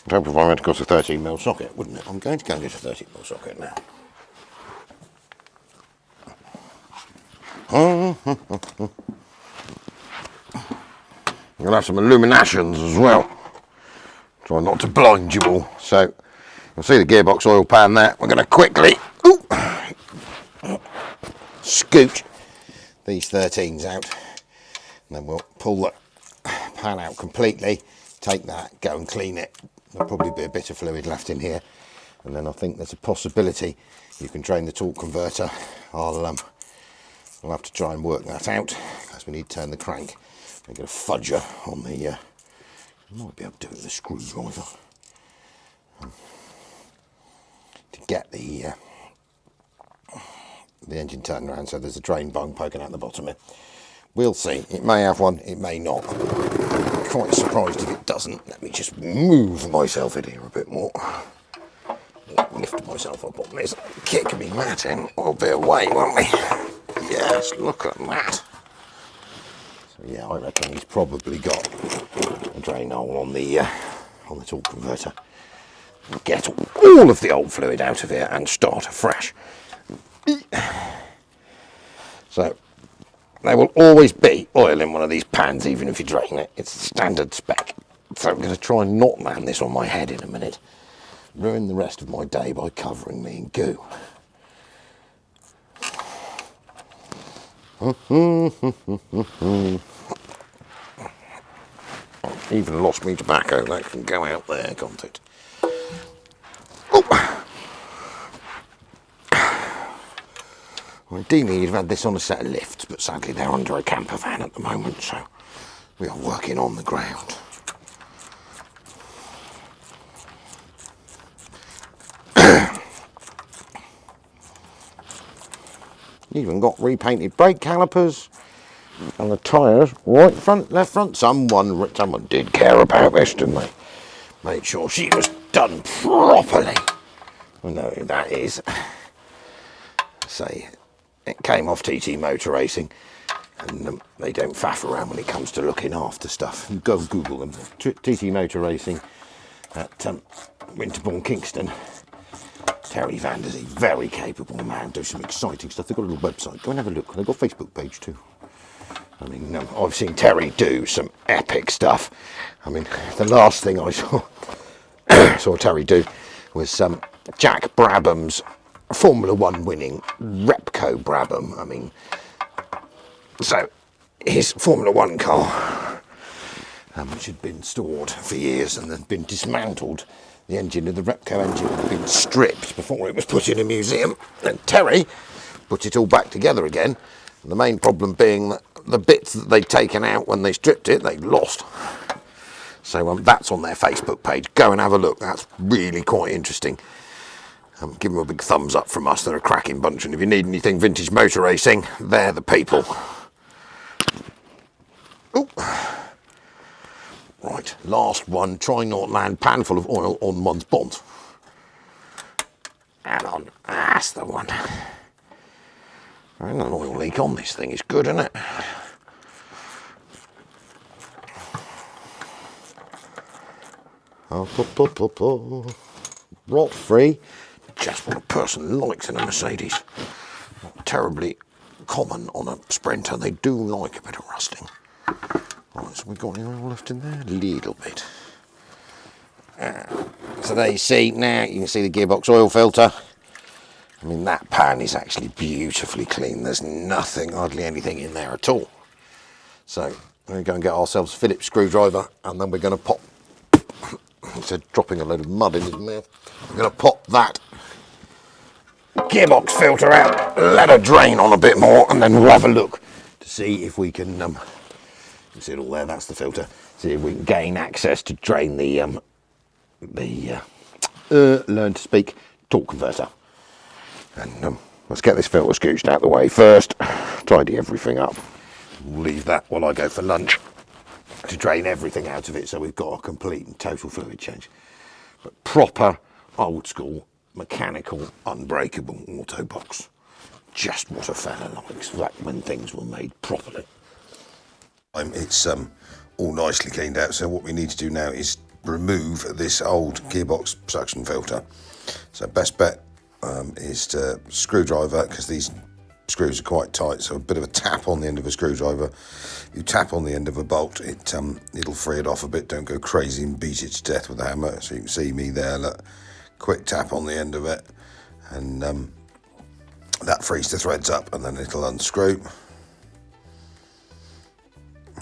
I'd hope if I went to go to 13mm socket, wouldn't it? I'm going to go get a 13mm socket now. I'm going to have some illuminations as well. Try not to blind you all. So you'll see the gearbox oil pan there. We're going to quickly scoot these 13s out, and then we'll pull the pan out completely, take that, go and clean it. There'll probably be a bit of fluid left in here, and then I think there's a possibility you can drain the torque converter. I'll have to try and work that out, because we need to turn the crank. We've got a fudger on the I might be able to do it with a screwdriver to get the engine turned around, so there's a drain bung poking out the bottom of it. We'll see. It may have one, it may not. I'm quite surprised if it doesn't. Let me just move myself in here a bit more. Lift myself up on this, kick me mat in, we'll be away, won't we? Yes, look at that. So yeah, I reckon he's probably got a drain hole on the torque converter. Get all of the old fluid out of here and start afresh. So there will always be oil in one of these pans, even if you drain it. It's the standard spec. So I'm going to try and not land this on my head in a minute. Ruin the rest of my day by covering me in goo. Even lost me tobacco, that can go out there, can't it? Oh. Well, ideally you'd have had this on a set of lifts, but sadly they're under a camper van at the moment, so we are working on the ground. Even got repainted brake calipers and the tyres, right front, left front. Someone did care about this, didn't they? Made sure she was done properly. I know who that is. Say, it came off TT Motor Racing, and they don't faff around when it comes to looking after stuff. You go Google them. TT Motor Racing at Winterbourne, Kingston. Terry Vander's a very capable man, do some exciting stuff. They've got a little website, go and have a look. They've got a Facebook page too. I mean, I've seen Terry do some epic stuff. I mean, the last thing I saw Terry do was Jack Brabham's Formula 1 winning Repco Brabham. I mean, so his Formula 1 car, which had been stored for years and then been dismantled, the engine of the Repco engine had been stripped before it was put in a museum. And Terry put it all back together again. And the main problem being that the bits that they'd taken out when they stripped it, they'd lost. So that's on their Facebook page. Go and have a look. That's really quite interesting. Give them a big thumbs up from us. They're a cracking bunch. And if you need anything vintage motor racing, they're the people. Ooh. Right, last one. Try not land pan full of oil on one's bonds. Hang on, that's the one. And an oil leak on this thing is good, isn't it? Rot free. Just what a person likes in a Mercedes. Not terribly common on a Sprinter. They do like a bit of rusting. Right, so we've got any oil left in there? A little bit. So there you see, now you can see the gearbox oil filter. I mean, that pan is actually beautifully clean. There's nothing, hardly anything in there at all. So we're going to go and get ourselves a Phillips screwdriver, and then we're going to pop, instead of dropping a load of mud in his mouth, we're going to pop that gearbox filter out, let her drain on a bit more, and then we'll have a look to see if we can, you see it all there, that's the filter, see if we can gain access to drain the learn to speak, torque converter. And let's get this filter scooched out of the way first, tidy everything up. We'll leave that while I go for lunch to drain everything out of it, so we've got a complete and total fluid change. But proper, old school, mechanical, unbreakable auto box. Just what a fella likes, like when things were made properly. It's all nicely cleaned out, so what we need to do now is remove this old gearbox suction filter. So best bet is to screwdriver, because these screws are quite tight, so a bit of a tap on the end of a screwdriver. You tap on the end of a bolt, it'll free it off a bit. Don't go crazy and beat it to death with a hammer. So you can see me there, look, quick tap on the end of it, and that frees the threads up, and then it'll unscrew.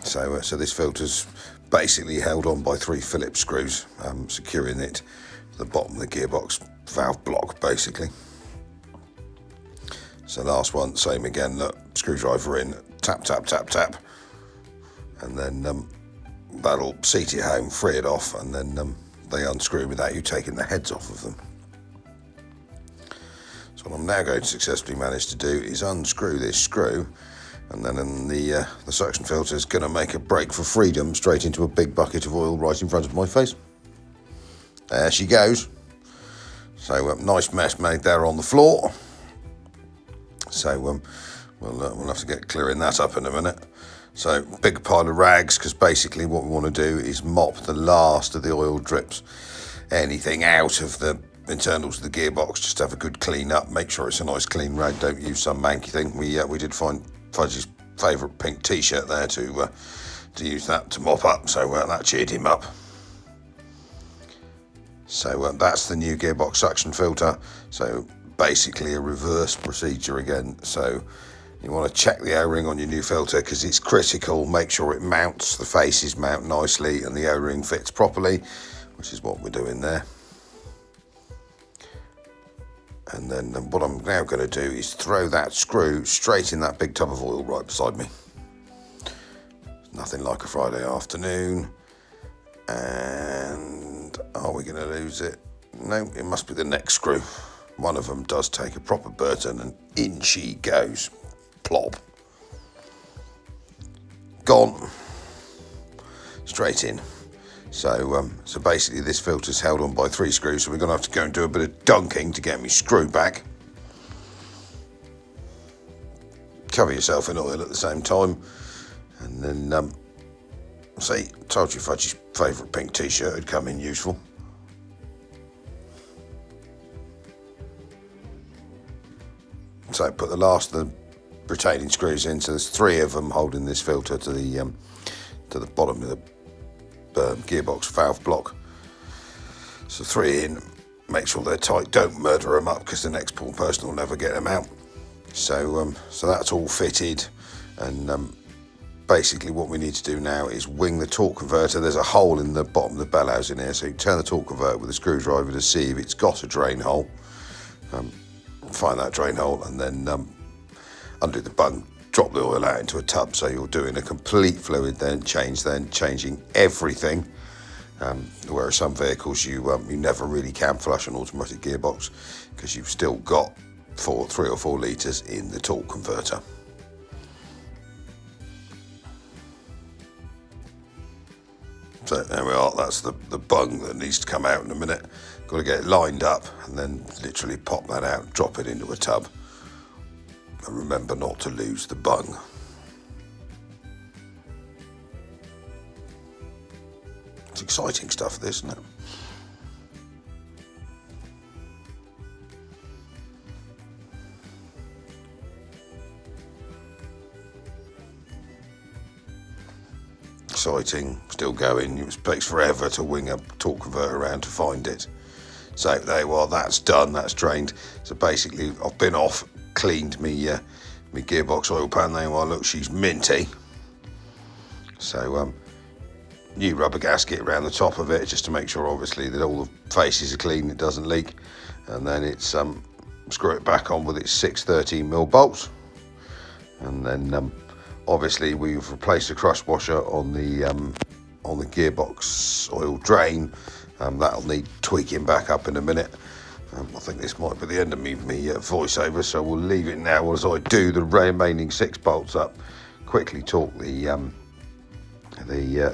So this filter's basically held on by 3 Phillips screws, securing it to the bottom of the gearbox valve block, basically. So last one, same again, look, screwdriver in, tap, tap, tap, tap, and then that'll seat it home, free it off, and then they unscrew without you taking the heads off of them. So what I'm now going to successfully manage to do is unscrew this screw, and then the suction filter is going to make a break for freedom straight into a big bucket of oil right in front of my face. There she goes. So nice mess made there on the floor. So we'll have to get clearing that up in a minute. So big pile of rags, because basically what we want to do is mop the last of the oil drips, anything out of the internals of the gearbox. Just have a good clean up, make sure it's a nice clean rag, don't use some manky thing. We did find Fudge's favourite pink t-shirt there to use that to mop up, so that cheered him up. So that's the new gearbox suction filter. So basically a reverse procedure again. So you want to check the O-ring on your new filter because it's critical. Make sure it mounts, the faces mount nicely and the O-ring fits properly, which is what we're doing there. And then what I'm now going to do is throw that screw straight in that big tub of oil right beside me. Nothing like a Friday afternoon. And are we going to lose it? No, it must be the next screw. One of them does take a proper burden and in she goes. Plop. Gone. Straight in. So basically this filter's held on by 3 screws, so we're going to have to go and do a bit of dunking to get me screw back. Cover yourself in oil at the same time. And then, see, told you Fudge's favourite pink t-shirt had come in useful. So put the last of the retaining screws in, so there's 3 of them holding this filter to the bottom of the gearbox valve block. So 3 in, make sure they're tight, don't murder them up because the next poor person will never get them out. So that's all fitted, and basically what we need to do now is wing the torque converter. There's a hole in the bottom of the bellows in here, so you turn the torque converter with a screwdriver to see if it's got a drain hole. Find that drain hole and then undo the bung, drop the oil out into a tub, so you're doing a complete fluid changing everything. Whereas some vehicles you never really can flush an automatic gearbox because you've still got 3 or 4 litres in the torque converter. So there we are, that's the bung that needs to come out in a minute. Got to get it lined up and then literally pop that out, drop it into a tub. And remember not to lose the bung. It's exciting stuff, this, isn't it? Exciting, still going. It takes forever to wing a torque converter around to find it. So there you are, that's done, that's drained. So basically I've been off, cleaned me gearbox oil pan. There you are, look, she's minty. So new rubber gasket around the top of it just to make sure obviously that all the faces are clean, it doesn't leak. And then it's screw it back on with its 613mm bolts. And then obviously we've replaced the crush washer on the gearbox oil drain. That'll need tweaking back up in a minute. I think this might be the end of me voiceover, so we'll leave it now as I do the remaining 6 bolts up. Quickly torque the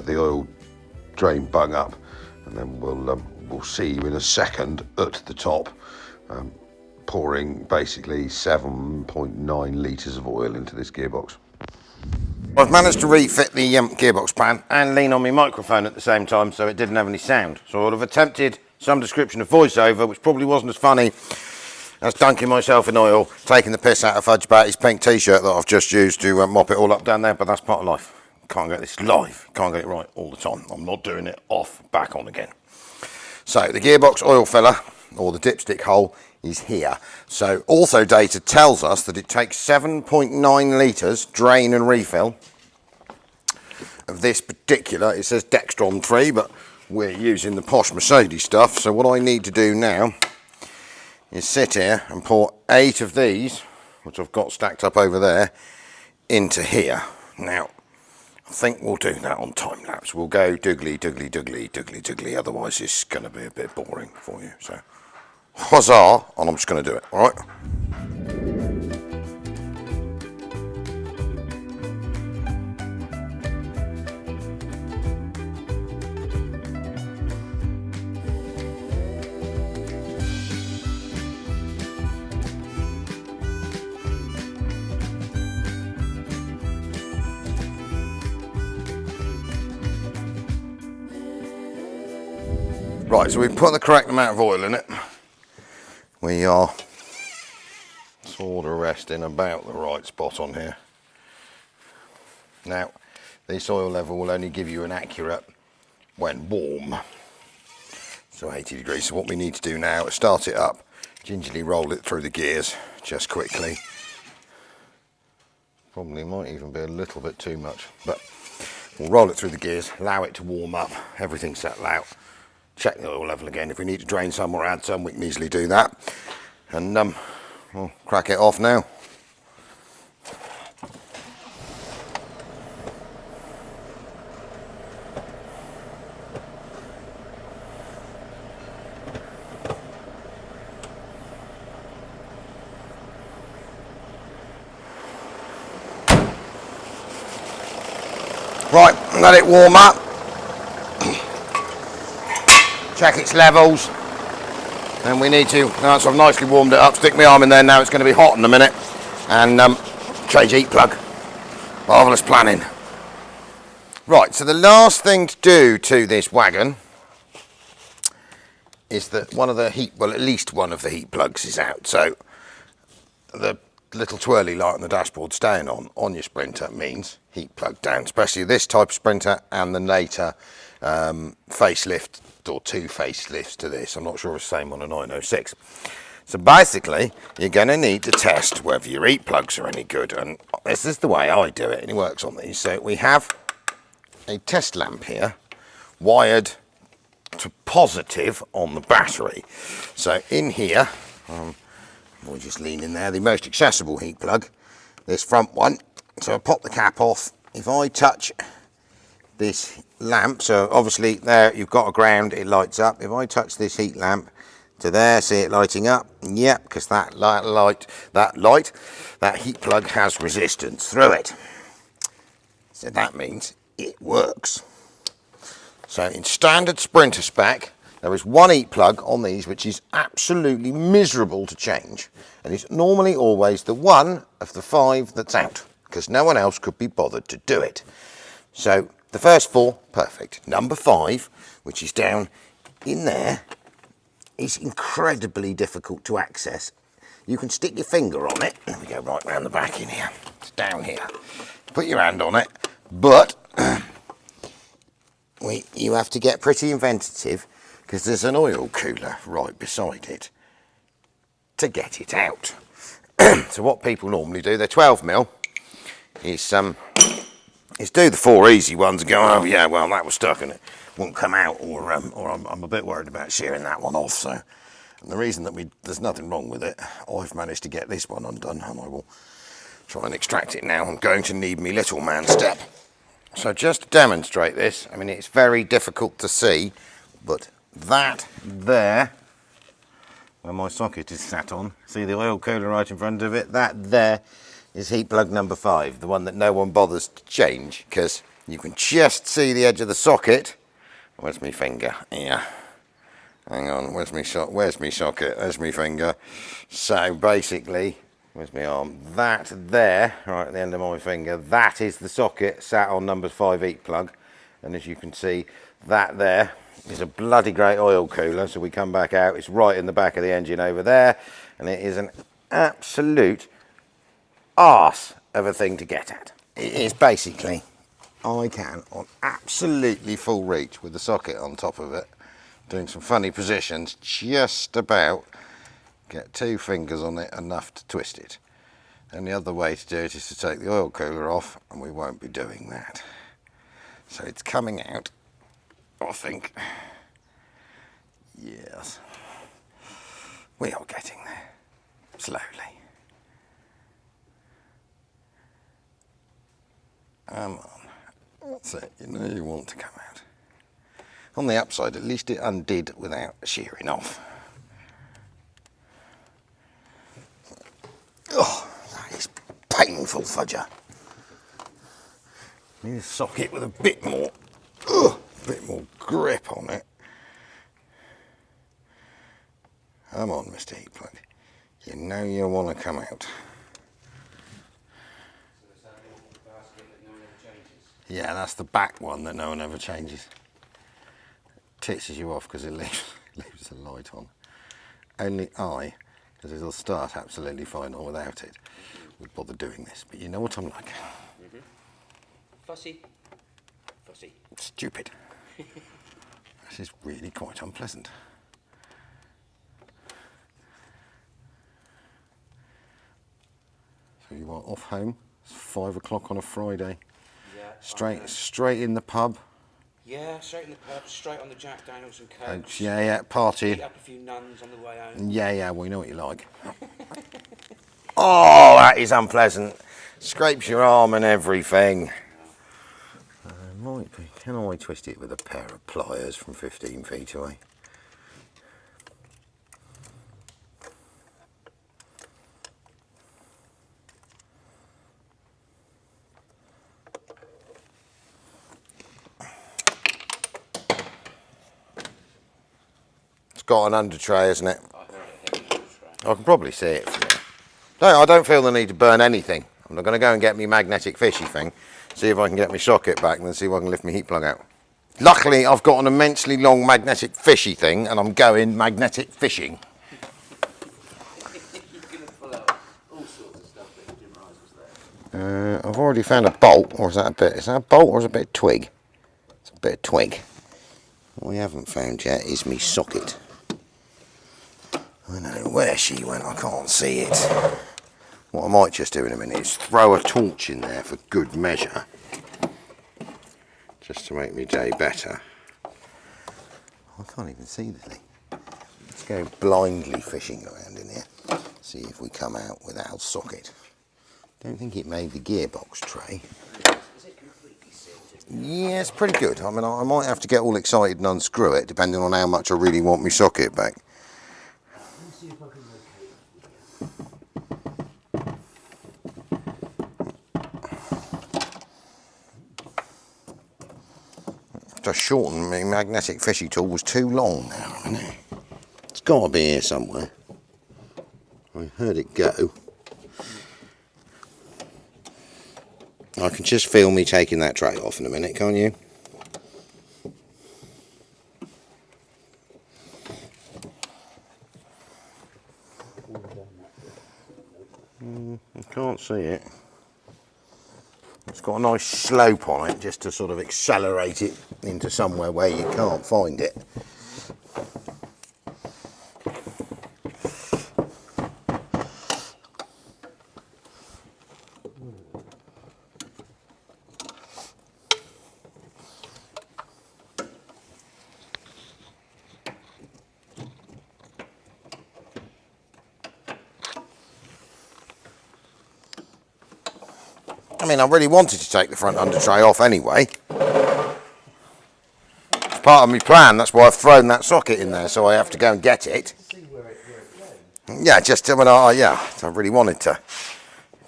oil drain bung up, and then we'll see you in a second at the top, pouring basically 7.9 litres of oil into this gearbox. I've managed to refit the gearbox pan and lean on my microphone at the same time so it didn't have any sound. So I would have attempted some description of voiceover, which probably wasn't as funny as dunking myself in oil, taking the piss out of Fudge about his pink t-shirt that I've just used to mop it all up down there, but that's part of life. Can't get this live, can't get it right all the time. I'm not doing it off, back on again. So the gearbox oil filler, or the dipstick hole, is here. So also data tells us that it takes 7.9 litres drain and refill of this particular, it says Dextron 3, but we're using the posh Mercedes stuff. So what I need to do now is sit here and pour 8 of these, which I've got stacked up over there, into here. Now I think we'll do that on time lapse. We'll go doogly doogly doogly doogly doogly, otherwise it's going to be a bit boring for you. So huzzah, and I'm just going to do it, all right? Right, so we put the correct amount of oil in it. We are sort of resting about the right spot on here. Now, this oil level will only give you an accurate when warm. So 80 degrees. So what we need to do now is start it up, gingerly roll it through the gears just quickly. Probably might even be a little bit too much, but we'll roll it through the gears, allow it to warm up, everything settle out, check the oil level again. If we need to drain some or add some, we can easily do that. And we'll crack it off now. Right, let it warm up. Check its levels. And we need to, now it's nicely warmed it up, stick my arm in there now, it's going to be hot in a minute. And change heat plug. Marvellous planning. Right, so the last thing to do to this wagon is that one of the heat, well at least one of the heat plugs is out. So the little twirly light on the dashboard staying on your Sprinter means heat plug down, especially this type of Sprinter and the later facelift or two facelifts to this. I'm not sure it's the same on a 906. So basically you're going to need to test whether your heat plugs are any good, and this is the way I do it and it works on these. So we have a test lamp here wired to positive on the battery. So in here, we'll just lean in there, the most accessible heat plug, this front one. So I pop the cap off. If I touch this lamp, so obviously there you've got a ground, it lights up. If I touch this heat lamp to there, see it lighting up? Yep, because that heat plug has resistance through it. So that means it works. So in standard Sprinter spec, there is one heat plug on these which is absolutely miserable to change, and it's normally always the one of the 5 that's out, because no one else could be bothered to do it. So the first 4, perfect. Number 5, which is down in there, is incredibly difficult to access. You can stick your finger on it, and we go right round the back in here, it's down here. Put your hand on it, but you have to get pretty inventive, because there's an oil cooler right beside it to get it out. So what people normally do, they're 12mm, is do the 4 easy ones and go, oh yeah, well that was stuck and it won't come out, or I'm a bit worried about shearing that one off. So, and the reason that there's nothing wrong with it, I've managed to get this one undone, and I will try and extract it now. I'm going to need me little man step. So just to demonstrate this, I mean it's very difficult to see, but that there, where my socket is sat on, see the oil cooler right in front of it, that there is heat plug number 5, the one that no one bothers to change, because you can just see the edge of the socket. Where's my finger? Here. Hang on, where's my socket? There's my finger. So basically, where's my arm? That there, right at the end of my finger, that is the socket sat on number 5 heat plug. And as you can see, that there is a bloody great oil cooler. So we come back out, it's right in the back of the engine over there, and it is an absolute arse of a thing to get at. It is basically, I can on absolutely full reach with the socket on top of it, doing some funny positions, just about get 2 fingers on it enough to twist it. And the other way to do it is to take the oil cooler off, and we won't be doing that. So it's coming out, I think. Yes, we are getting there, slowly. Come on, that's it, you know you want to come out. On the upside, at least it undid without shearing off. Oh, that is painful, fudger. Need a socket with a bit more grip on it. Come on, Mr. Heat Plug. You know you want to come out. Yeah, that's the back one that no one ever changes. tisses you off because it leaves the light on. Only I, because it'll start absolutely fine or without it, would bother doing this. But you know what I'm like. Fussy. Fussy. Stupid. This is really quite unpleasant. So you are off home. It's 5 o'clock on a Friday. Yeah. Straight in the pub. Yeah, straight in the pub, straight on the Jack Daniels and Cokes. Yeah, party. Beat up a few nuns on the way home. Yeah, we know what you like. Oh, that is unpleasant. Scrapes your arm and everything. Might be. Can I twist it with a pair of pliers from 15 feet away? It's got an under tray, isn't it? I can probably see it from here. No, I don't feel the need to burn anything. I'm going to go and get me magnetic fishy thing, see if I can get my socket back and then see if I can lift my heat plug out. Luckily, I've got an immensely long magnetic fishy thing and I'm going magnetic fishing. I've already found a bolt, or is that a bolt or is it a bit of twig? It's a bit of twig. What we haven't found yet is me socket. I don't know where she went, I can't see it. What I might just do in a minute is throw a torch in there for good measure. Just to make my day better. I can't even see the thing. Let's go blindly fishing around in here. See if we come out without socket. Don't think it made the gearbox tray. Is it completely sealed? Yeah, it's pretty good. I mean, I might have to get all excited and unscrew it, depending on how much I really want my socket back. To shorten my magnetic fishy tool was too long now, I know. It's got to be here somewhere. I heard it go. I can just feel me taking that tray off in a minute, can't you? I can't see it. It's got a nice slope on it just to sort of accelerate it into somewhere where you can't find it. I mean, I really wanted to take the front under tray off anyway. It's part of my plan, that's why I've thrown that socket in there, so I have to go and get it. Yeah, just, I mean, I really wanted to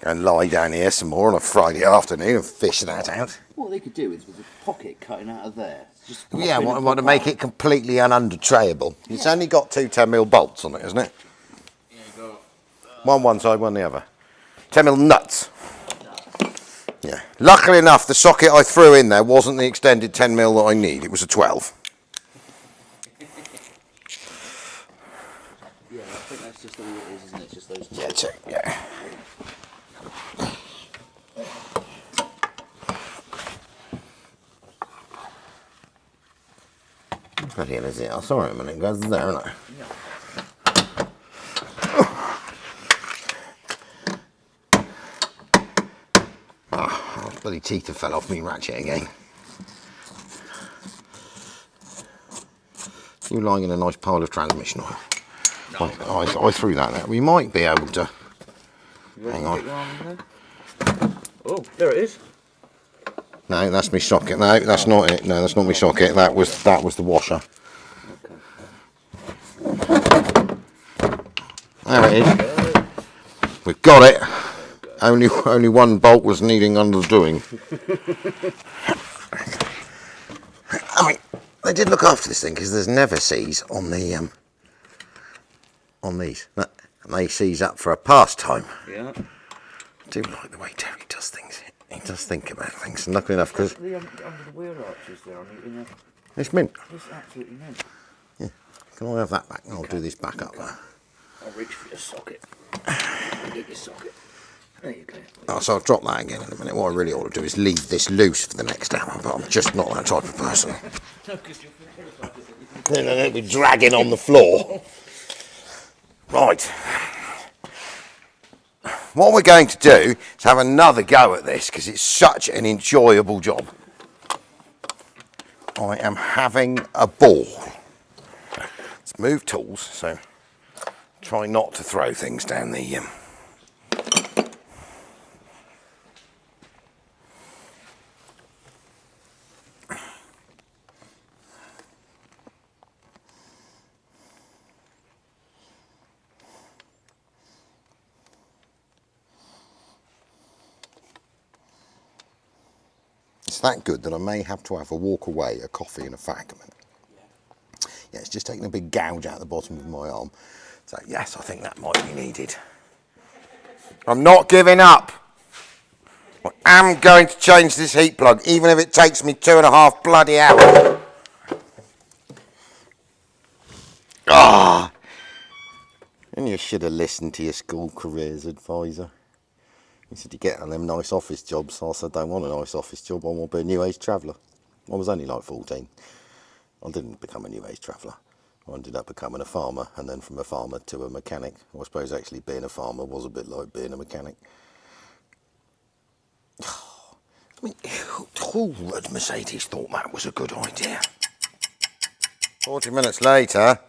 go and lie down here some more on a Friday afternoon and fish that out. What they could do is with a pocket cutting out of there. Just Yeah, I want to make it completely un-under-trayable. It's only got two 10mm bolts on it, isn't it? Yeah, you got One side, one the other. 10mm nuts. Yeah. Luckily enough, the socket I threw in there wasn't the extended 10mm that I need. It was a 12. Yeah, I think that's just all it is, isn't it? Just those two. Yeah, that's it. Yeah. Bloody hell is it? I saw it a minute ago. It's there, isn't it? Yeah. Bloody teeth have fell off me ratchet again. You're lying in a nice pile of transmission oil. No, I threw that there. We might be able to. Hang on. Oh, there it is. No, that's my socket. No, that's not it. No, that's not my socket. That was the washer. There it is. We've got it. Only one bolt was needing undoing. I mean, they did look after this thing because there's never seize on the on these. And they seize up for a pastime. Yeah. I do like the way Terry does things. He does think about things. Luckily enough, because Under the wheel arches there on it, it's mint. it's absolutely mint. Yeah. Can I have that back? I'll do this back up. I'll reach for your socket. Get your socket. There you go. Oh, so I'll drop that again in a minute. What I really ought to do is leave this loose for the next hour, but I'm just not that type of person. Then it'll be dragging on the floor. Right. What we're going to do is have another go at this because it's such an enjoyable job. I am having a ball. Let's move tools, so try not to throw things down the It's that good that I may have to have a walk away, a coffee and a fag a minute. Yeah, it's just taking a big gouge out the bottom of my arm. So yes, I think that might be needed. I'm not giving up. I am going to change this heat plug, even if it takes me 2.5 bloody hours. Ah! And you should have listened to your school careers advisor. He said you get on them nice office jobs. I said I don't want a nice office job, I want to be a new age traveller. I was only like 14. I didn't become a new age traveller. I ended up becoming a farmer, and then from a farmer to a mechanic. I suppose actually being a farmer was a bit like being a mechanic. I mean, who at Mercedes thought that was a good idea? 40 minutes later,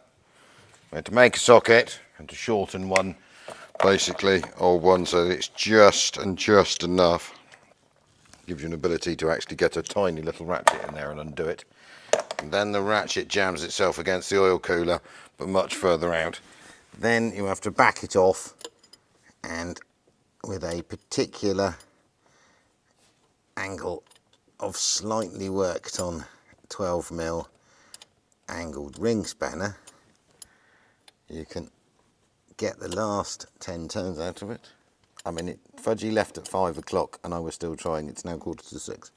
we had to make a socket and to shorten one, basically, old one, so that it's just enough. Gives you an ability to actually get a tiny little ratchet in there and undo it. And then the ratchet jams itself against the oil cooler, but much further out. Then you have to back it off, and with a particular angle of slightly worked on 12mm angled ring spanner, you can get the last 10 turns out of it. I mean, Fudgy left at 5 o'clock and I was still trying. It's now 5:45.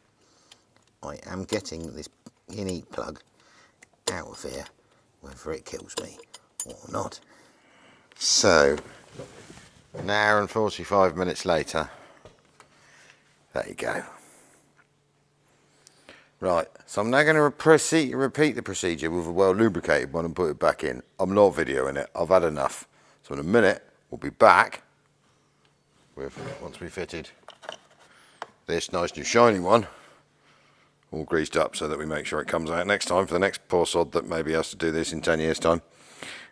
I am getting this heat plug out of here, whether it kills me or not. So, an hour and 45 minutes later, there you go. Right, so I'm now going to repeat the procedure with a well lubricated one and put it back in. I'm not videoing it, I've had enough. So in a minute, we'll be back with, once we fitted this nice new shiny one, all greased up so that we make sure it comes out next time for the next poor sod that maybe has to do this in 10 years time.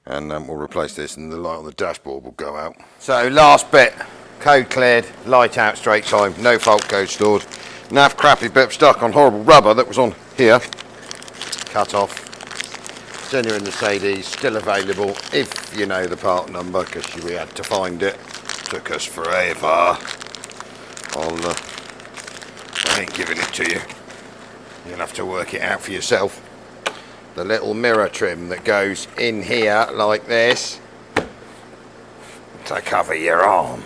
And we'll replace this and the light on the dashboard will go out. So last bit, code cleared, light out straight time, no fault code stored. Nav crappy bit stuck on horrible rubber that was on here, cut off. Genuine Mercedes, still available if you know the part number, because we had to find it. Took us forever. I ain't giving it to you. You'll have to work it out for yourself. The little mirror trim that goes in here like this to cover your arm.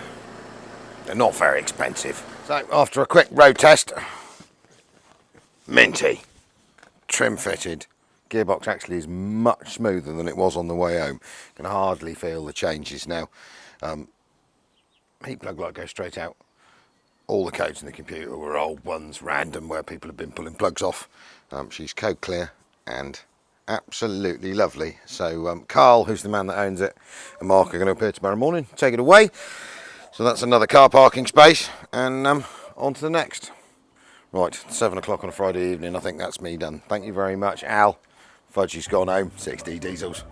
They're not very expensive. So after a quick road test, minty, trim fitted. Gearbox actually is much smoother than it was on the way home. Can hardly feel the changes now. Heat plug light goes straight out. All the codes in the computer were old ones, random, where people have been pulling plugs off. She's code clear and absolutely lovely. So Carl, who's the man that owns it, and Mark are going to appear tomorrow morning, take it away. So that's another car parking space, and on to the next. Right, 7 o'clock on a Friday evening, I think that's me done. Thank you very much, Al. Fudgy's gone home, 6D diesels.